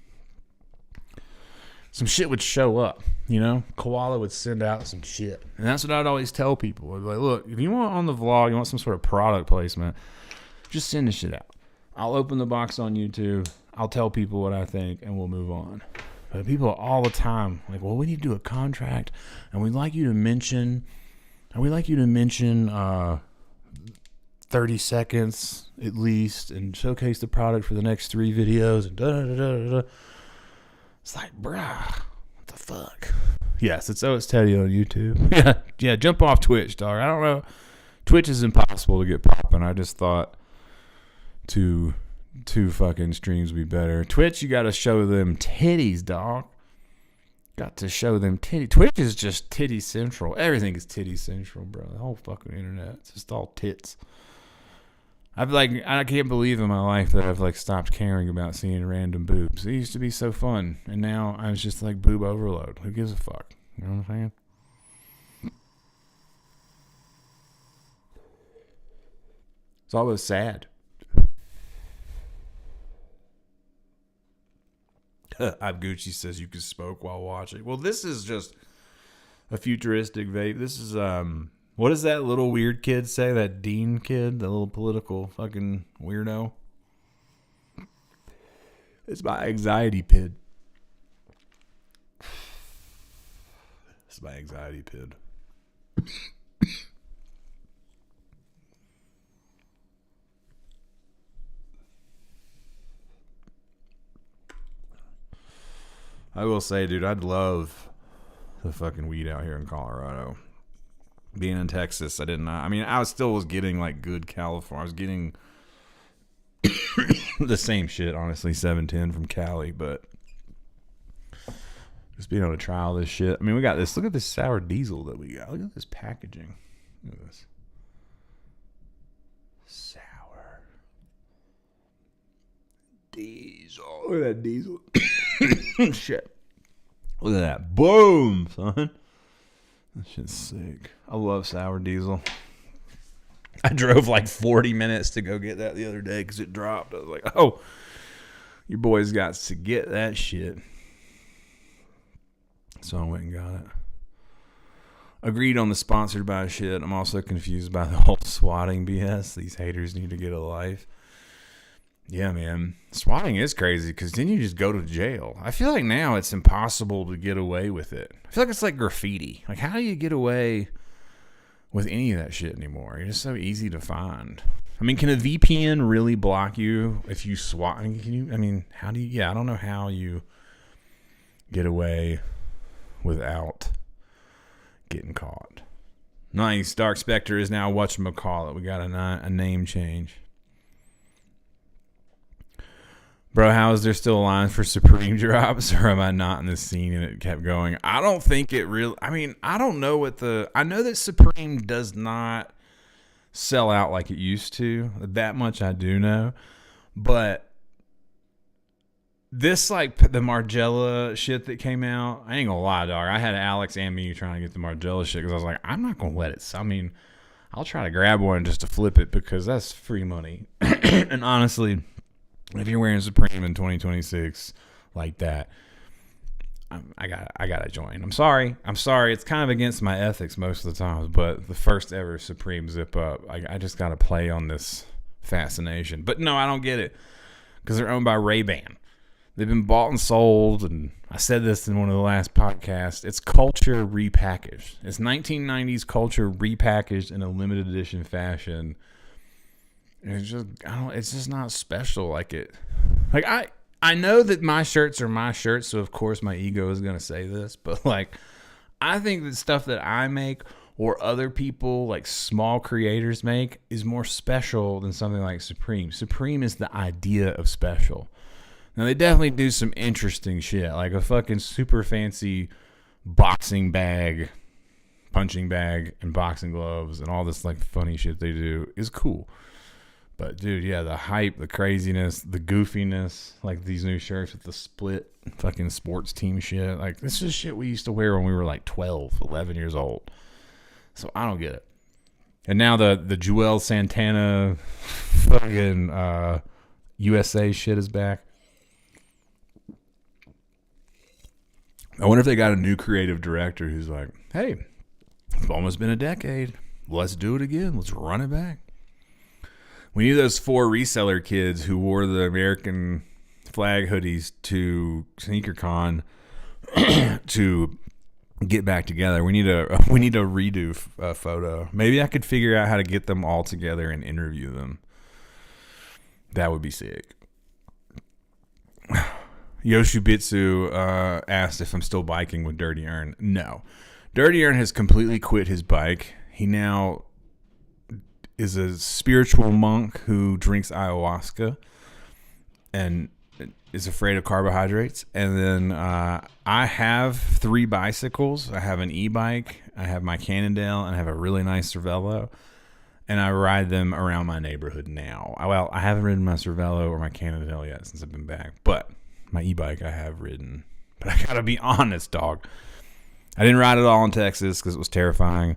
shit would show up, you know? Koala would send out some shit. And that's what I'd always tell people. I'd be like, look, if you want on the vlog, you want some sort of product placement, just send the shit out. I'll open the box on YouTube. I'll tell people what I think, and we'll move on. But people all the time, like, well, we need to do a contract, and we'd like you to mention 30 seconds at least, and showcase the product for the next 3 videos, and da-da-da-da-da. It's like, bruh, what the fuck? Yes, it's Teddy on YouTube. Yeah, jump off Twitch, dog. I don't know. Twitch is impossible to get popping. I just thought two fucking streams would be better. Twitch, you got to show them titties, dog. Got to show them titty. Twitch is just titty central. Everything is titty central, bro. The whole fucking internet. It's just all tits. I can't believe in my life that I've like stopped caring about seeing random boobs. It used to be so fun, and now I was just like boob overload. Who gives a fuck? You know what I'm saying? It's always sad. Gucci says you can smoke while watching. Well, this is just a futuristic vape. This is what does that little weird kid say? That Dean kid, the little political fucking weirdo. It's my anxiety pid. It's my anxiety pid. I will say, dude, I'd love the fucking weed out here in Colorado. Being in Texas, I didn't. I mean, I still was getting like good California. I was getting the same shit, honestly, 710 from Cali, but just being able to try all this shit. I mean, we got this. Look at this sour diesel that we got. Look at this packaging. Look at this. Sour diesel. Look at that diesel. Shit. Look at that. Boom, son. That shit's sick. I love sour diesel. I drove like 40 minutes to go get that the other day because it dropped. I was like, oh, your boy's got to get that shit. So I went and got it. Agreed on the sponsored by shit. I'm also confused by the whole swatting BS. These haters need to get a life. Yeah, man. Swatting is crazy because then you just go to jail. I feel like now it's impossible to get away with it. I feel like it's like graffiti. Like, how do you get away with any of that shit anymore? You're just so easy to find. I mean, can a VPN really block you if you swat? I mean, how do you? Yeah, I don't know how you get away without getting caught. Nice. Dark Spectre is now whatchamacallit. We got a name change. Bro, how is there still lines for Supreme drops, or am I not in the scene and it kept going? I don't think it really... I mean, I don't know what I know that Supreme does not sell out like it used to. That much I do know. But this, like, the Margiela shit that came out, I ain't gonna lie, dog. I had Alex and me trying to get the Margiela shit because I was like, I'm not gonna let it... I mean, I'll try to grab one just to flip it because that's free money. And honestly... if you're wearing Supreme in 2026 like that, I gotta join. I'm sorry. It's kind of against my ethics most of the times, but the first ever Supreme zip up, I just gotta play on this fascination. But no, I don't get it because they're owned by Ray-Ban. They've been bought and sold, and I said this in one of the last podcasts. It's culture repackaged. It's 1990s culture repackaged in a limited edition fashion. And it's just not special like it. Like I know that my shirts are my shirts, so of course my ego is gonna say this, but like I think the stuff that I make or other people like small creators make is more special than something like Supreme. Supreme is the idea of special. Now they definitely do some interesting shit, like a fucking super fancy boxing bag, punching bag, and boxing gloves, and all this like funny shit they do is cool. But, dude, yeah, the hype, the craziness, the goofiness, like these new shirts with the split fucking sports team shit. Like, this is shit we used to wear when we were like 12, 11 years old. So I don't get it. And now the Joel Santana fucking USA shit is back. I wonder if they got a new creative director who's like, hey, it's almost been a decade. Let's do it again. Let's run it back. We need those 4 reseller kids who wore the American flag hoodies to SneakerCon to get back together. We need a redo photo. Maybe I could figure out how to get them all together and interview them. That would be sick. Yoshibitsu asked if I'm still biking with Dirty Earn. No. Dirty Earn has completely quit his bike. He now is a spiritual monk who drinks ayahuasca and is afraid of carbohydrates. And then I have 3 bicycles. I have an e-bike, I have my Cannondale, and I have a really nice Cervelo. And I ride them around my neighborhood now. Well, I haven't ridden my Cervelo or my Cannondale yet since I've been back. But my e-bike I have ridden. But I gotta be honest, dog. I didn't ride it all in Texas because it was terrifying.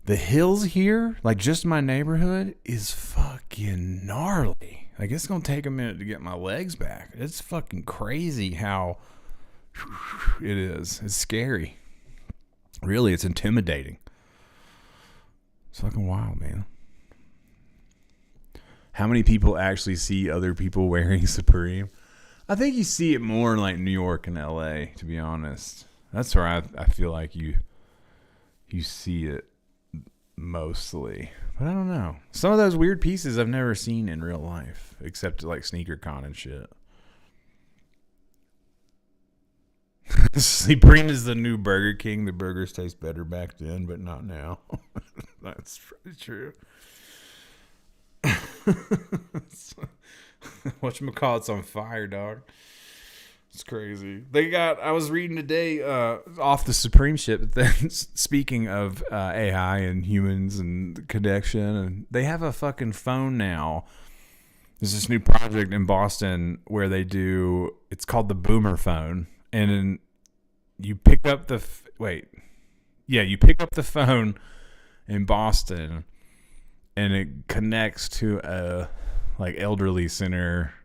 The hills here, like just my neighborhood, is fucking gnarly. Like, it's going to take a minute to get my legs back. It's fucking crazy how it is. It's scary. Really, it's intimidating. It's fucking wild, man. How many people actually see other people wearing Supreme? I think you see it more in like New York and LA, to be honest. That's where I feel like you see it mostly. But I don't know. Some of those weird pieces I've never seen in real life, except like SneakerCon and shit. Supreme is the new Burger King. The burgers taste better back then, but not now. That's pretty true. Whatchamacallit's on fire, dog. It's crazy. I was reading today off the Supreme shit, but then speaking of AI and humans and connection, and they have a fucking phone now. There's this new project in Boston where it's called the Boomer phone, and you pick up the phone in Boston, and it connects to a like elderly center.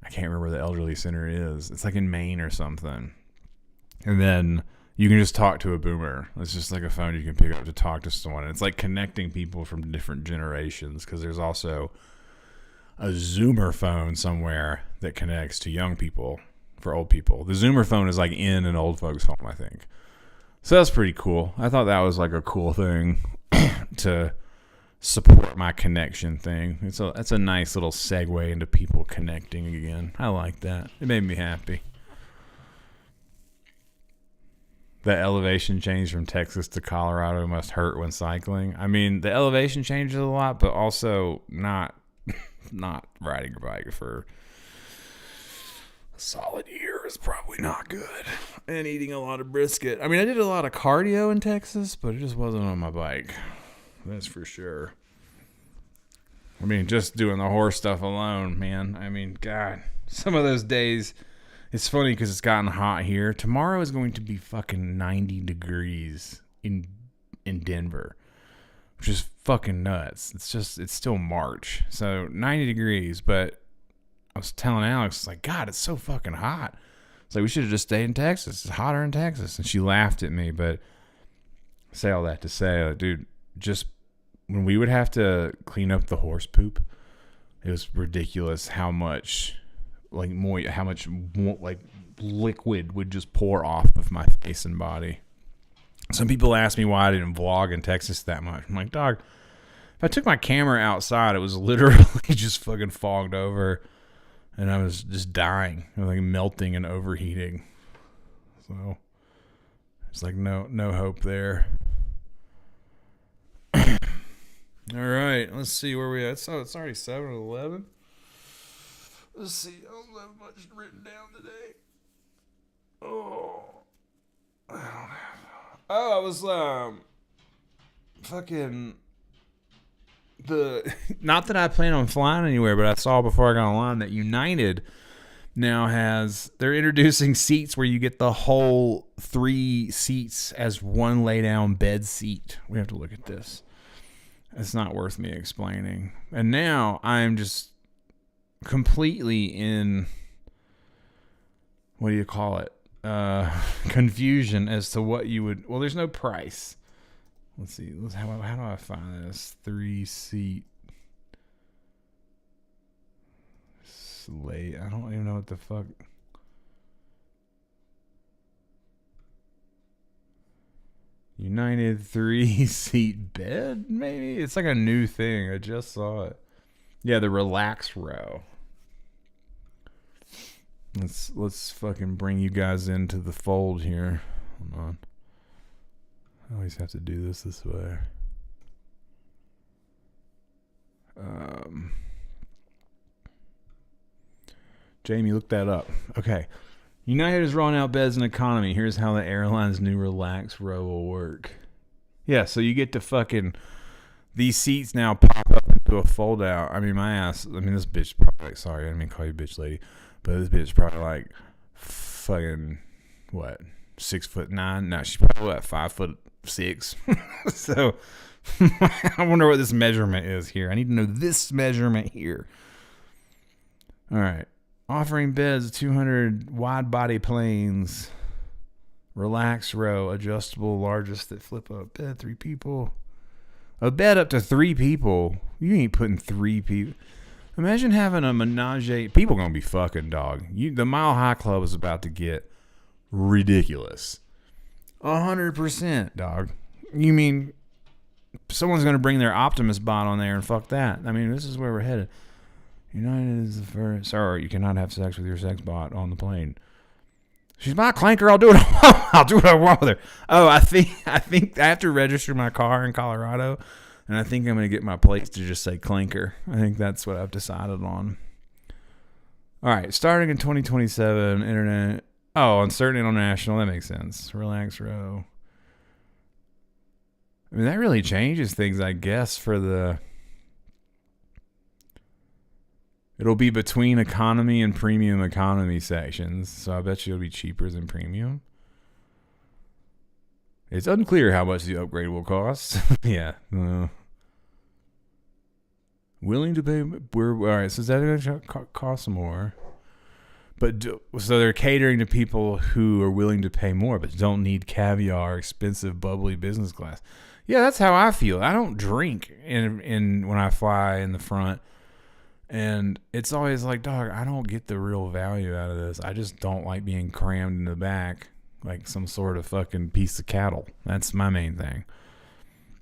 I can't remember where the elderly center is. It's like in Maine or something. And then you can just talk to a boomer. It's just like a phone you can pick up to talk to someone. And it's like connecting people from different generations, because there's also a Zoomer phone somewhere that connects to young people for old people. The Zoomer phone is like in an old folks home, I think. So that's pretty cool. I thought that was like a cool thing to support my connection thing. That's a nice little segue into people connecting again. I like that. It made me happy. That elevation change from Texas to Colorado must hurt when cycling. I mean, the elevation changes a lot, but also not riding a bike for a solid year is probably not good. And eating a lot of brisket. I mean, I did a lot of cardio in Texas, but it just wasn't on my bike. That's for sure. I mean, just doing the horse stuff alone, man. I mean, God, some of those days, it's funny because it's gotten hot here. Tomorrow is going to be fucking 90 degrees in Denver, which is fucking nuts. It's still March, so 90 degrees. But I was telling Alex, like, God, it's so fucking hot. It's like, we should have just stayed in Texas. It's hotter in Texas. And she laughed at me, but I say all that to say, like, dude, just when we would have to clean up the horse poop, it was ridiculous how much liquid would just pour off of my face and body. Some people ask me why I didn't vlog in Texas that much. I'm like, dog, if I took my camera outside, it was literally just fucking fogged over, and I was just dying. I was like melting and overheating. So it's like no hope there. All right, let's see where we at. So it's already 7:11. Let's see. I don't have much written down today. I was fucking not that I plan on flying anywhere, but I saw before I got online that United now they're introducing seats where you get the whole 3 seats as one lay down bed seat. We have to look at this. It's not worth me explaining. And now I'm just completely in, what do you call it? Confusion as to what you would. Well, there's no price. Let's see. How do I find this 3-seat sleigh? I don't even know what the fuck. United 3-seat bed, maybe? It's like a new thing. I just saw it. Yeah, the relax row. Let's fucking bring you guys into the fold here. Hold on. I always have to do this way. Jamie, look that up. Okay. United is rolling out beds in economy. Here's how the airline's new relax row will work. Yeah, so you get to fucking... These seats now pop up into a fold out. I mean, my ass... I mean, this bitch probably like... Sorry, I didn't mean to call you bitch lady. But this bitch probably like... Fucking... What? 6'9"? No, she's probably what? 5'6". So... I wonder what this measurement is here. I need to know this measurement here. All right. Offering beds, 200 wide body planes, relax row, adjustable, largest that flip up bed, 3 people. A bed up to 3 people. You ain't putting 3 people. Imagine having a menage. People gonna be fucking, dog. The Mile High Club is about to get ridiculous. 100%, dog. You mean someone's gonna bring their Optimus bot on there and fuck that? I mean, this is where we're headed. United is the first. Sorry, you cannot have sex with your sex bot on the plane. She's my clanker. I'll do what I want. I'll do what I want with her. Oh, I think I have to register my car in Colorado, and I think I'm going to get my plates to just say clanker. I think that's what I've decided on. All right, starting in 2027, internet. Oh, uncertain international. That makes sense. Relax row. I mean, that really changes things, I guess, for the... It'll be between economy and premium economy sections, so I bet you it'll be cheaper than premium. It's unclear how much the upgrade will cost. Yeah. Willing to pay... All right, so is that going to cost more? But so they're catering to people who are willing to pay more, but don't need caviar, expensive, bubbly business class. Yeah, that's how I feel. I don't drink in when I fly in the front. And it's always like, dog, I don't get the real value out of this. I just don't like being crammed in the back like some sort of fucking piece of cattle. That's my main thing.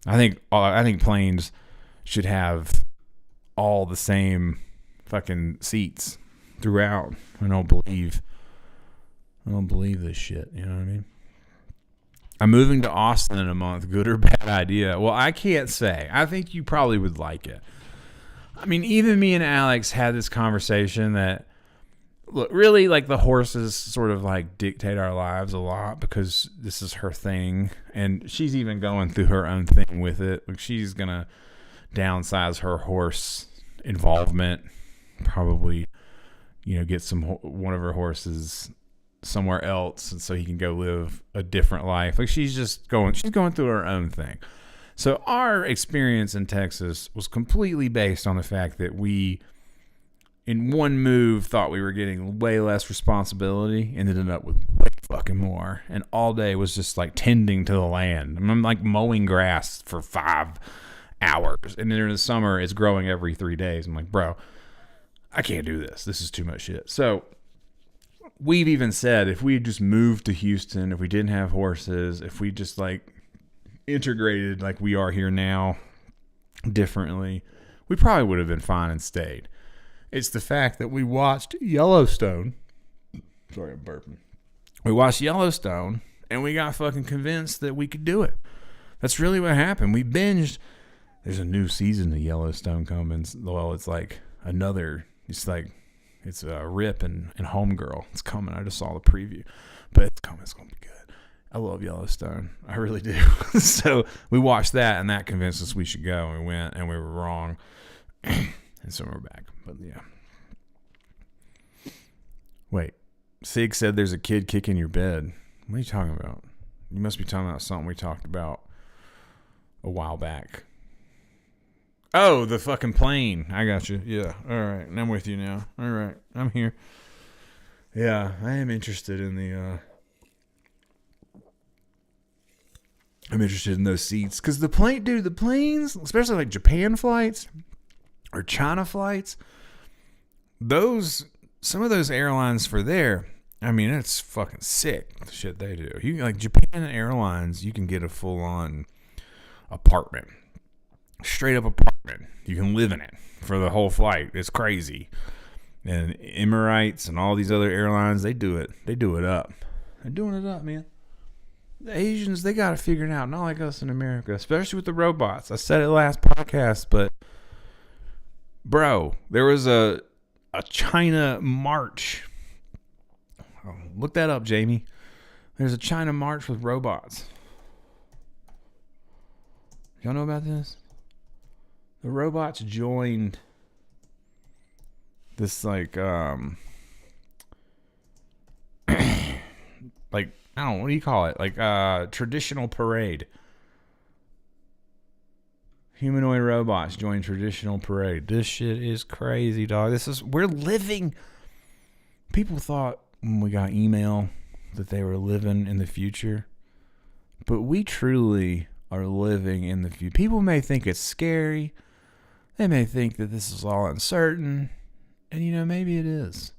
I think planes should have all the same fucking seats throughout. I don't believe this shit. You know what I mean? I'm moving to Austin in a month. Good or bad idea? Well, I can't say. I think you probably would like it. I mean, even me and Alex had this conversation that, look, really, like, the horses sort of like dictate our lives a lot because this is her thing, and she's even going through her own thing with it. Like, she's gonna downsize her horse involvement, probably, get one of her horses somewhere else, and so he can go live a different life. Like, she's going through her own thing. So our experience in Texas was completely based on the fact that we, in one move, thought we were getting way less responsibility and ended up with way fucking more. And all day was just like tending to the land. I'm like mowing grass for 5 hours. And then in the summer, it's growing every 3 days. I'm like, bro, I can't do this. This is too much shit. So we've even said if we had just moved to Houston, if we didn't have horses, if we just like integrated like we are here now differently, we probably would have been fine and stayed. It's the fact that we watched Yellowstone. Sorry, I'm burping. We watched Yellowstone and we got fucking convinced that we could do it. That's really what happened. We binged. There's a new season of Yellowstone coming. Well, it's like it's Rip and Homegirl. It's coming. I just saw the preview, but it's coming. It's going to be good. I love Yellowstone. I really do. So we watched that, and that convinced us we should go. And we went, and we were wrong. And so we're back. But yeah. Wait. Sig said there's a kid kicking your bed. What are you talking about? You must be talking about something we talked about a while back. Oh, the fucking plane. I got you. Yeah. All right. I'm with you now. All right. I'm here. Yeah, I am interested in I'm interested in those seats. Because the planes, especially like Japan flights or China flights, some of those airlines for there, I mean, it's fucking sick, the shit they do. You like Japan Airlines, you can get a full-on apartment. Straight up apartment. You can live in it for the whole flight. It's crazy. And Emirates and all these other airlines, they do it. They do it up. They're doing it up, man. The Asians, they got to figure it out. Not like us in America, especially with the robots. I said it last podcast, but bro, there was a China march. Oh, look that up, Jamie. There's a China march with robots. Y'all know about this? The robots joined this like like I don't know, what do you call it? Like traditional parade. Humanoid robots join traditional parade. This shit is crazy, dog. We're living. People thought when we got email that they were living in the future, but we truly are living in the future. People may think it's scary. They may think that this is all uncertain. And, maybe it is.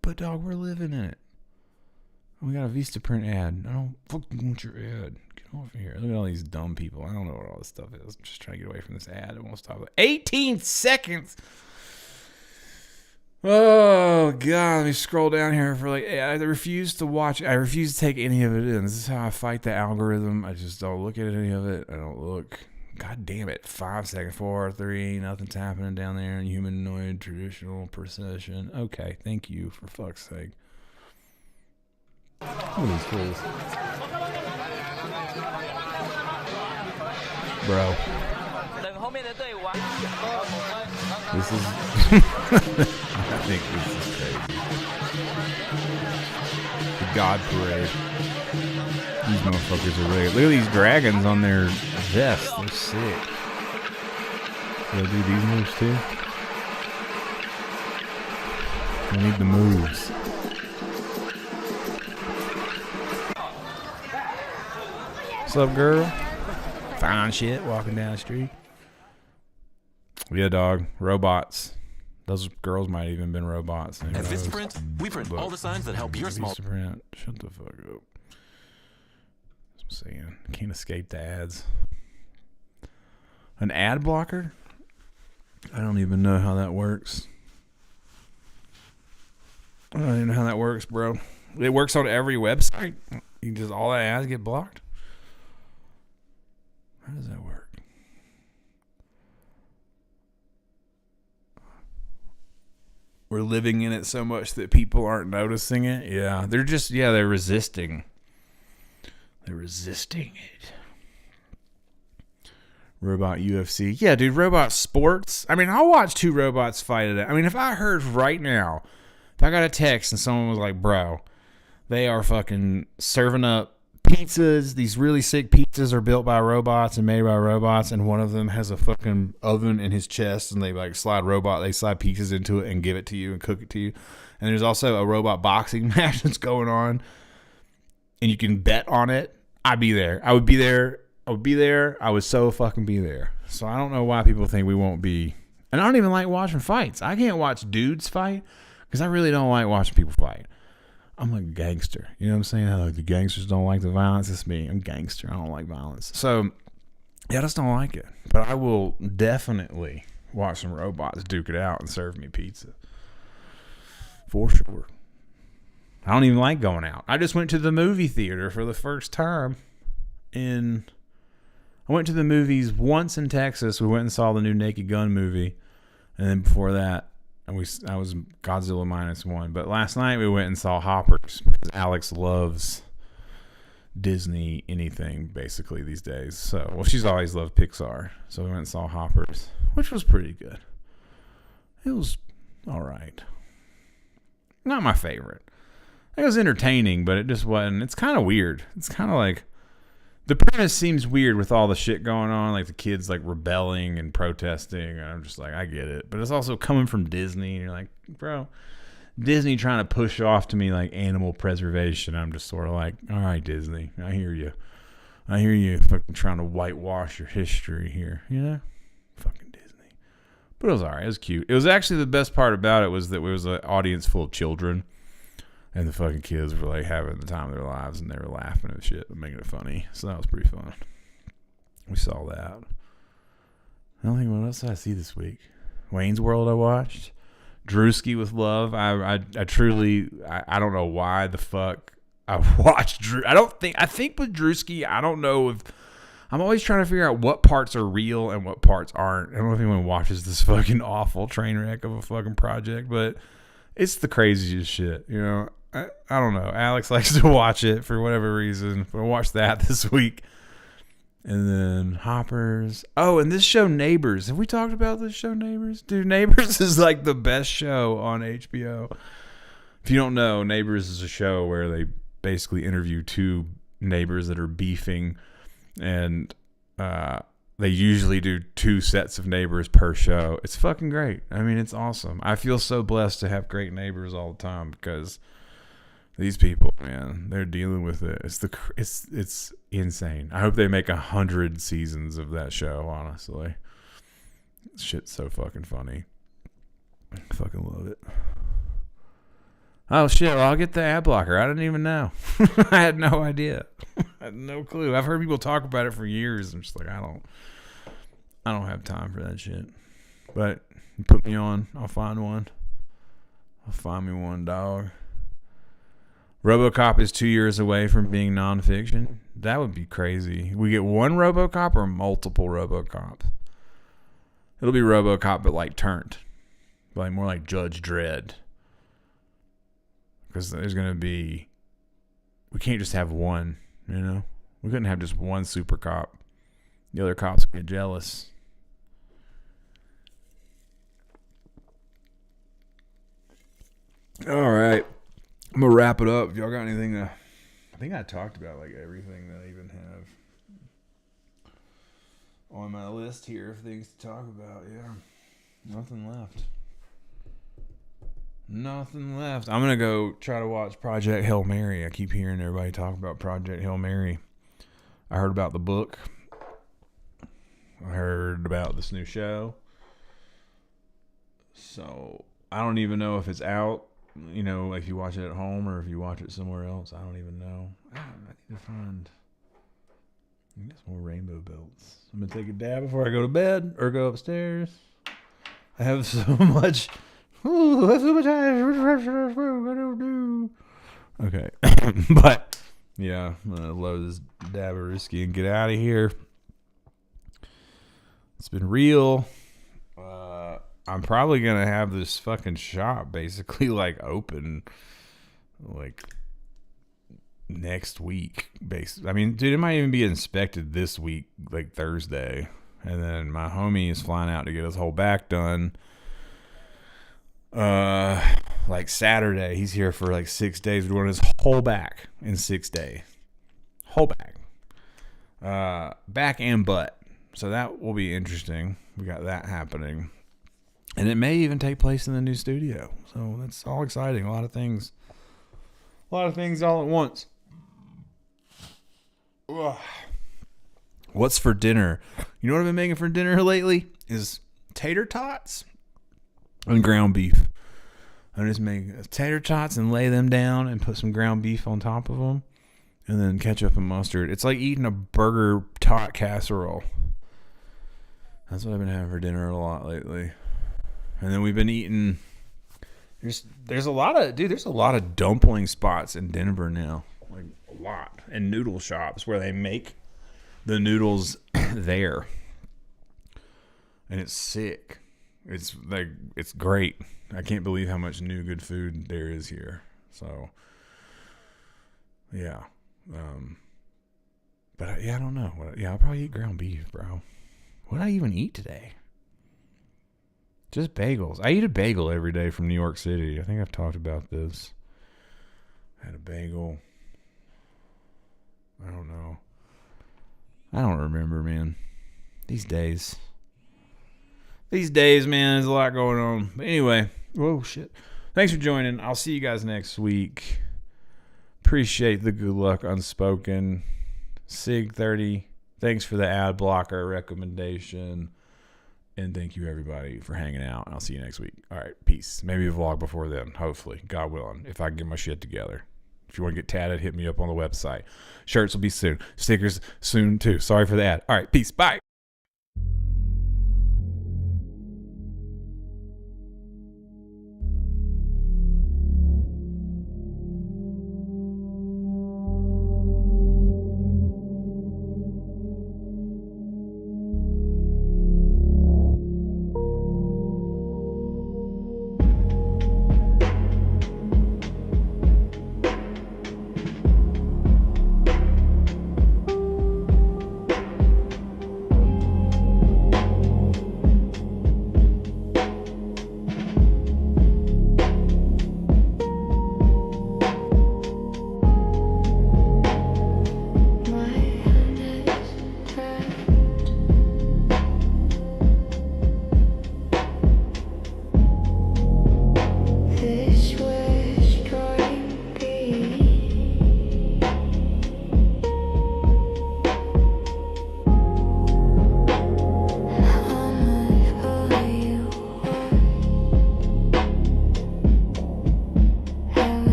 But, dog, we're living in it. We got a Vistaprint ad. I don't fucking want your ad. Get off of here. Look at all these dumb people. I don't know what all this stuff is. I'm just trying to get away from this ad. It won't stop. 18 seconds. Oh, God. Let me scroll down here for I refuse to watch. I refuse to take any of it in. This is how I fight the algorithm. I just don't look at any of it. I don't look. God damn it. 5 seconds. 4, 3. Nothing's happening down there in humanoid traditional procession. Okay. Thank you, for fuck's sake. Look at these fools. Bro. This is... I think this is crazy. The God Parade. These motherfuckers are ready. Look at these dragons on their vests. They're sick. Should I do these moves too? I need the moves. What's up, girl? Fine shit, walking down the street. Yeah, dog. Robots. Those girls might have even been robots. At Vistaprint, we print all the signs that help your small... Vistaprint. Shut the fuck up. I'm saying. Can't escape the ads. An ad blocker? I don't even know how that works. I don't even know how that works, bro. It works on every website? You just all the ads get blocked? How does that work? We're living in it so much that people aren't noticing it. Yeah, they're resisting. They're resisting it. Robot UFC. Yeah, dude, robot sports. I mean, I'll watch two robots fight it. I mean, if I heard right now, if I got a text and someone was like, bro, they are fucking serving up pizzas. These really sick pizzas are built by robots and made by robots, and one of them has a fucking oven in his chest, and they slide pizzas into it and give it to you and cook it to you. And there's also a robot boxing match that's going on, and you can bet on it. I'd be there. I would be there. I would so fucking be there. So I don't know why people think we won't be. And I don't even like watching fights. I can't watch dudes fight because I really don't like watching people fight. I'm a gangster. You know what I'm saying? How the gangsters don't like the violence. It's me. I'm a gangster. I don't like violence. So, yeah, I just don't like it. But I will definitely watch some robots duke it out and serve me pizza. For sure. I don't even like going out. I just went to the movie theater for the first time I went to the movies once in Texas. We went and saw the new Naked Gun movie. And then before that, I was Godzilla -1. But last night we went and saw Hoppers because Alex loves Disney anything basically these days. So, well, she's always loved Pixar. So we went and saw Hoppers, which was pretty good. It was all right. Not my favorite. It was entertaining, but it just wasn't. It's kind of weird. It's kind of like The premise seems weird with all the shit going on, like the kids like rebelling and protesting. And I'm just like, I get it. But it's also coming from Disney. And you're like, bro, Disney trying to push off to me like animal preservation. I'm just sort of like, all right, Disney, I hear you. I hear you fucking trying to whitewash your history here. You know? Fucking Disney. But it was all right. It was cute. It was actually the best part about it was that it was an audience full of children. And the fucking kids were like having the time of their lives, and they were laughing at shit and making it funny. So that was pretty fun. We saw that. I don't think what else did I see this week. Wayne's World I watched. Drewski with Love. I truly I don't know why the fuck I watched Drew. I think with Drewski, I don't know if I'm always trying to figure out what parts are real and what parts aren't. I don't know if anyone watches this fucking awful train wreck of a fucking project, but it's the craziest shit, you know. I don't know. Alex likes to watch it for whatever reason. But I watched that this week. And then Hoppers. Oh, and this show Neighbors. Have we talked about this show Neighbors? Dude, Neighbors is like the best show on HBO. If you don't know, Neighbors is a show where they basically interview two neighbors that are beefing. And they usually do 2 sets of neighbors per show. It's fucking great. I mean, it's awesome. I feel so blessed to have great neighbors all the time because these people, man, they're dealing with it. It's insane. I hope they make 100 seasons of that show, honestly. Shit's so fucking funny. I fucking love it. Oh, shit. Well, I'll get the ad blocker. I didn't even know. I had no idea. I had no clue. I've heard people talk about it for years. I'm just like, I don't have time for that shit. But you put me on. I'll find one. I'll find me one, dog. RoboCop is 2 years away from being nonfiction. That would be crazy. We get one RoboCop or multiple RoboCops? It'll be RoboCop, but like turned. Like more like Judge Dredd. Because there's going to be... We can't just have one, you know? We couldn't have just one super cop. The other cops would get jealous. All right. I'm going to wrap it up. If y'all got anything to... I think I talked about like everything that I even have on my list here of things to talk about. Yeah. Nothing left. Nothing left. I'm going to go try to watch Project Hail Mary. I keep hearing everybody talk about Project Hail Mary. I heard about the book. I heard about this new show. So I don't even know if it's out. You know, if you watch it at home or if you watch it somewhere else. I don't even know. I need to find some more rainbow belts. I'm going to take a dab before I go to bed or go upstairs. I have so much... Ooh, that's so much time. Okay. But, yeah, I'm going to load this dab of whiskey and get out of here. It's been real. I'm probably going to have this fucking shop basically like open like next week. I mean, dude, it might even be inspected this week, like Thursday. And then my homie is flying out to get his whole back done. Like Saturday. He's here for like 6 days. We're doing his whole back in 6 days. Whole back. Back and butt. So that will be interesting. We got that happening. And it may even take place in the new studio. So that's all exciting. A lot of things all at once. Ugh. What's for dinner? You know what I've been making for dinner lately? Is tater tots and ground beef. I just make tater tots and lay them down and put some ground beef on top of them. And then ketchup and mustard. It's like eating a burger tot casserole. That's what I've been having for dinner a lot lately. And then we've been eating. There's a lot of dumpling spots in Denver now, like a lot, and noodle shops where they make the noodles there, and it's sick. It's like it's great. I can't believe how much new good food there is here. So yeah, but I don't know. I'll probably eat ground beef, bro. What did I even eat today? Just bagels. I eat a bagel every day from New York City. I think I've talked about this. I had a bagel. I don't know. I don't remember, man. These days, man, there's a lot going on. But anyway, whoa, shit. Thanks for joining. I'll see you guys next week. Appreciate the good luck unspoken. Sig30, thanks for the ad blocker recommendation. And thank you, everybody, for hanging out. I'll see you next week. All right, peace. Maybe a vlog before then, hopefully. God willing, if I can get my shit together. If you want to get tatted, hit me up on the website. Shirts will be soon. Stickers soon, too. Sorry for that. All right, peace. Bye.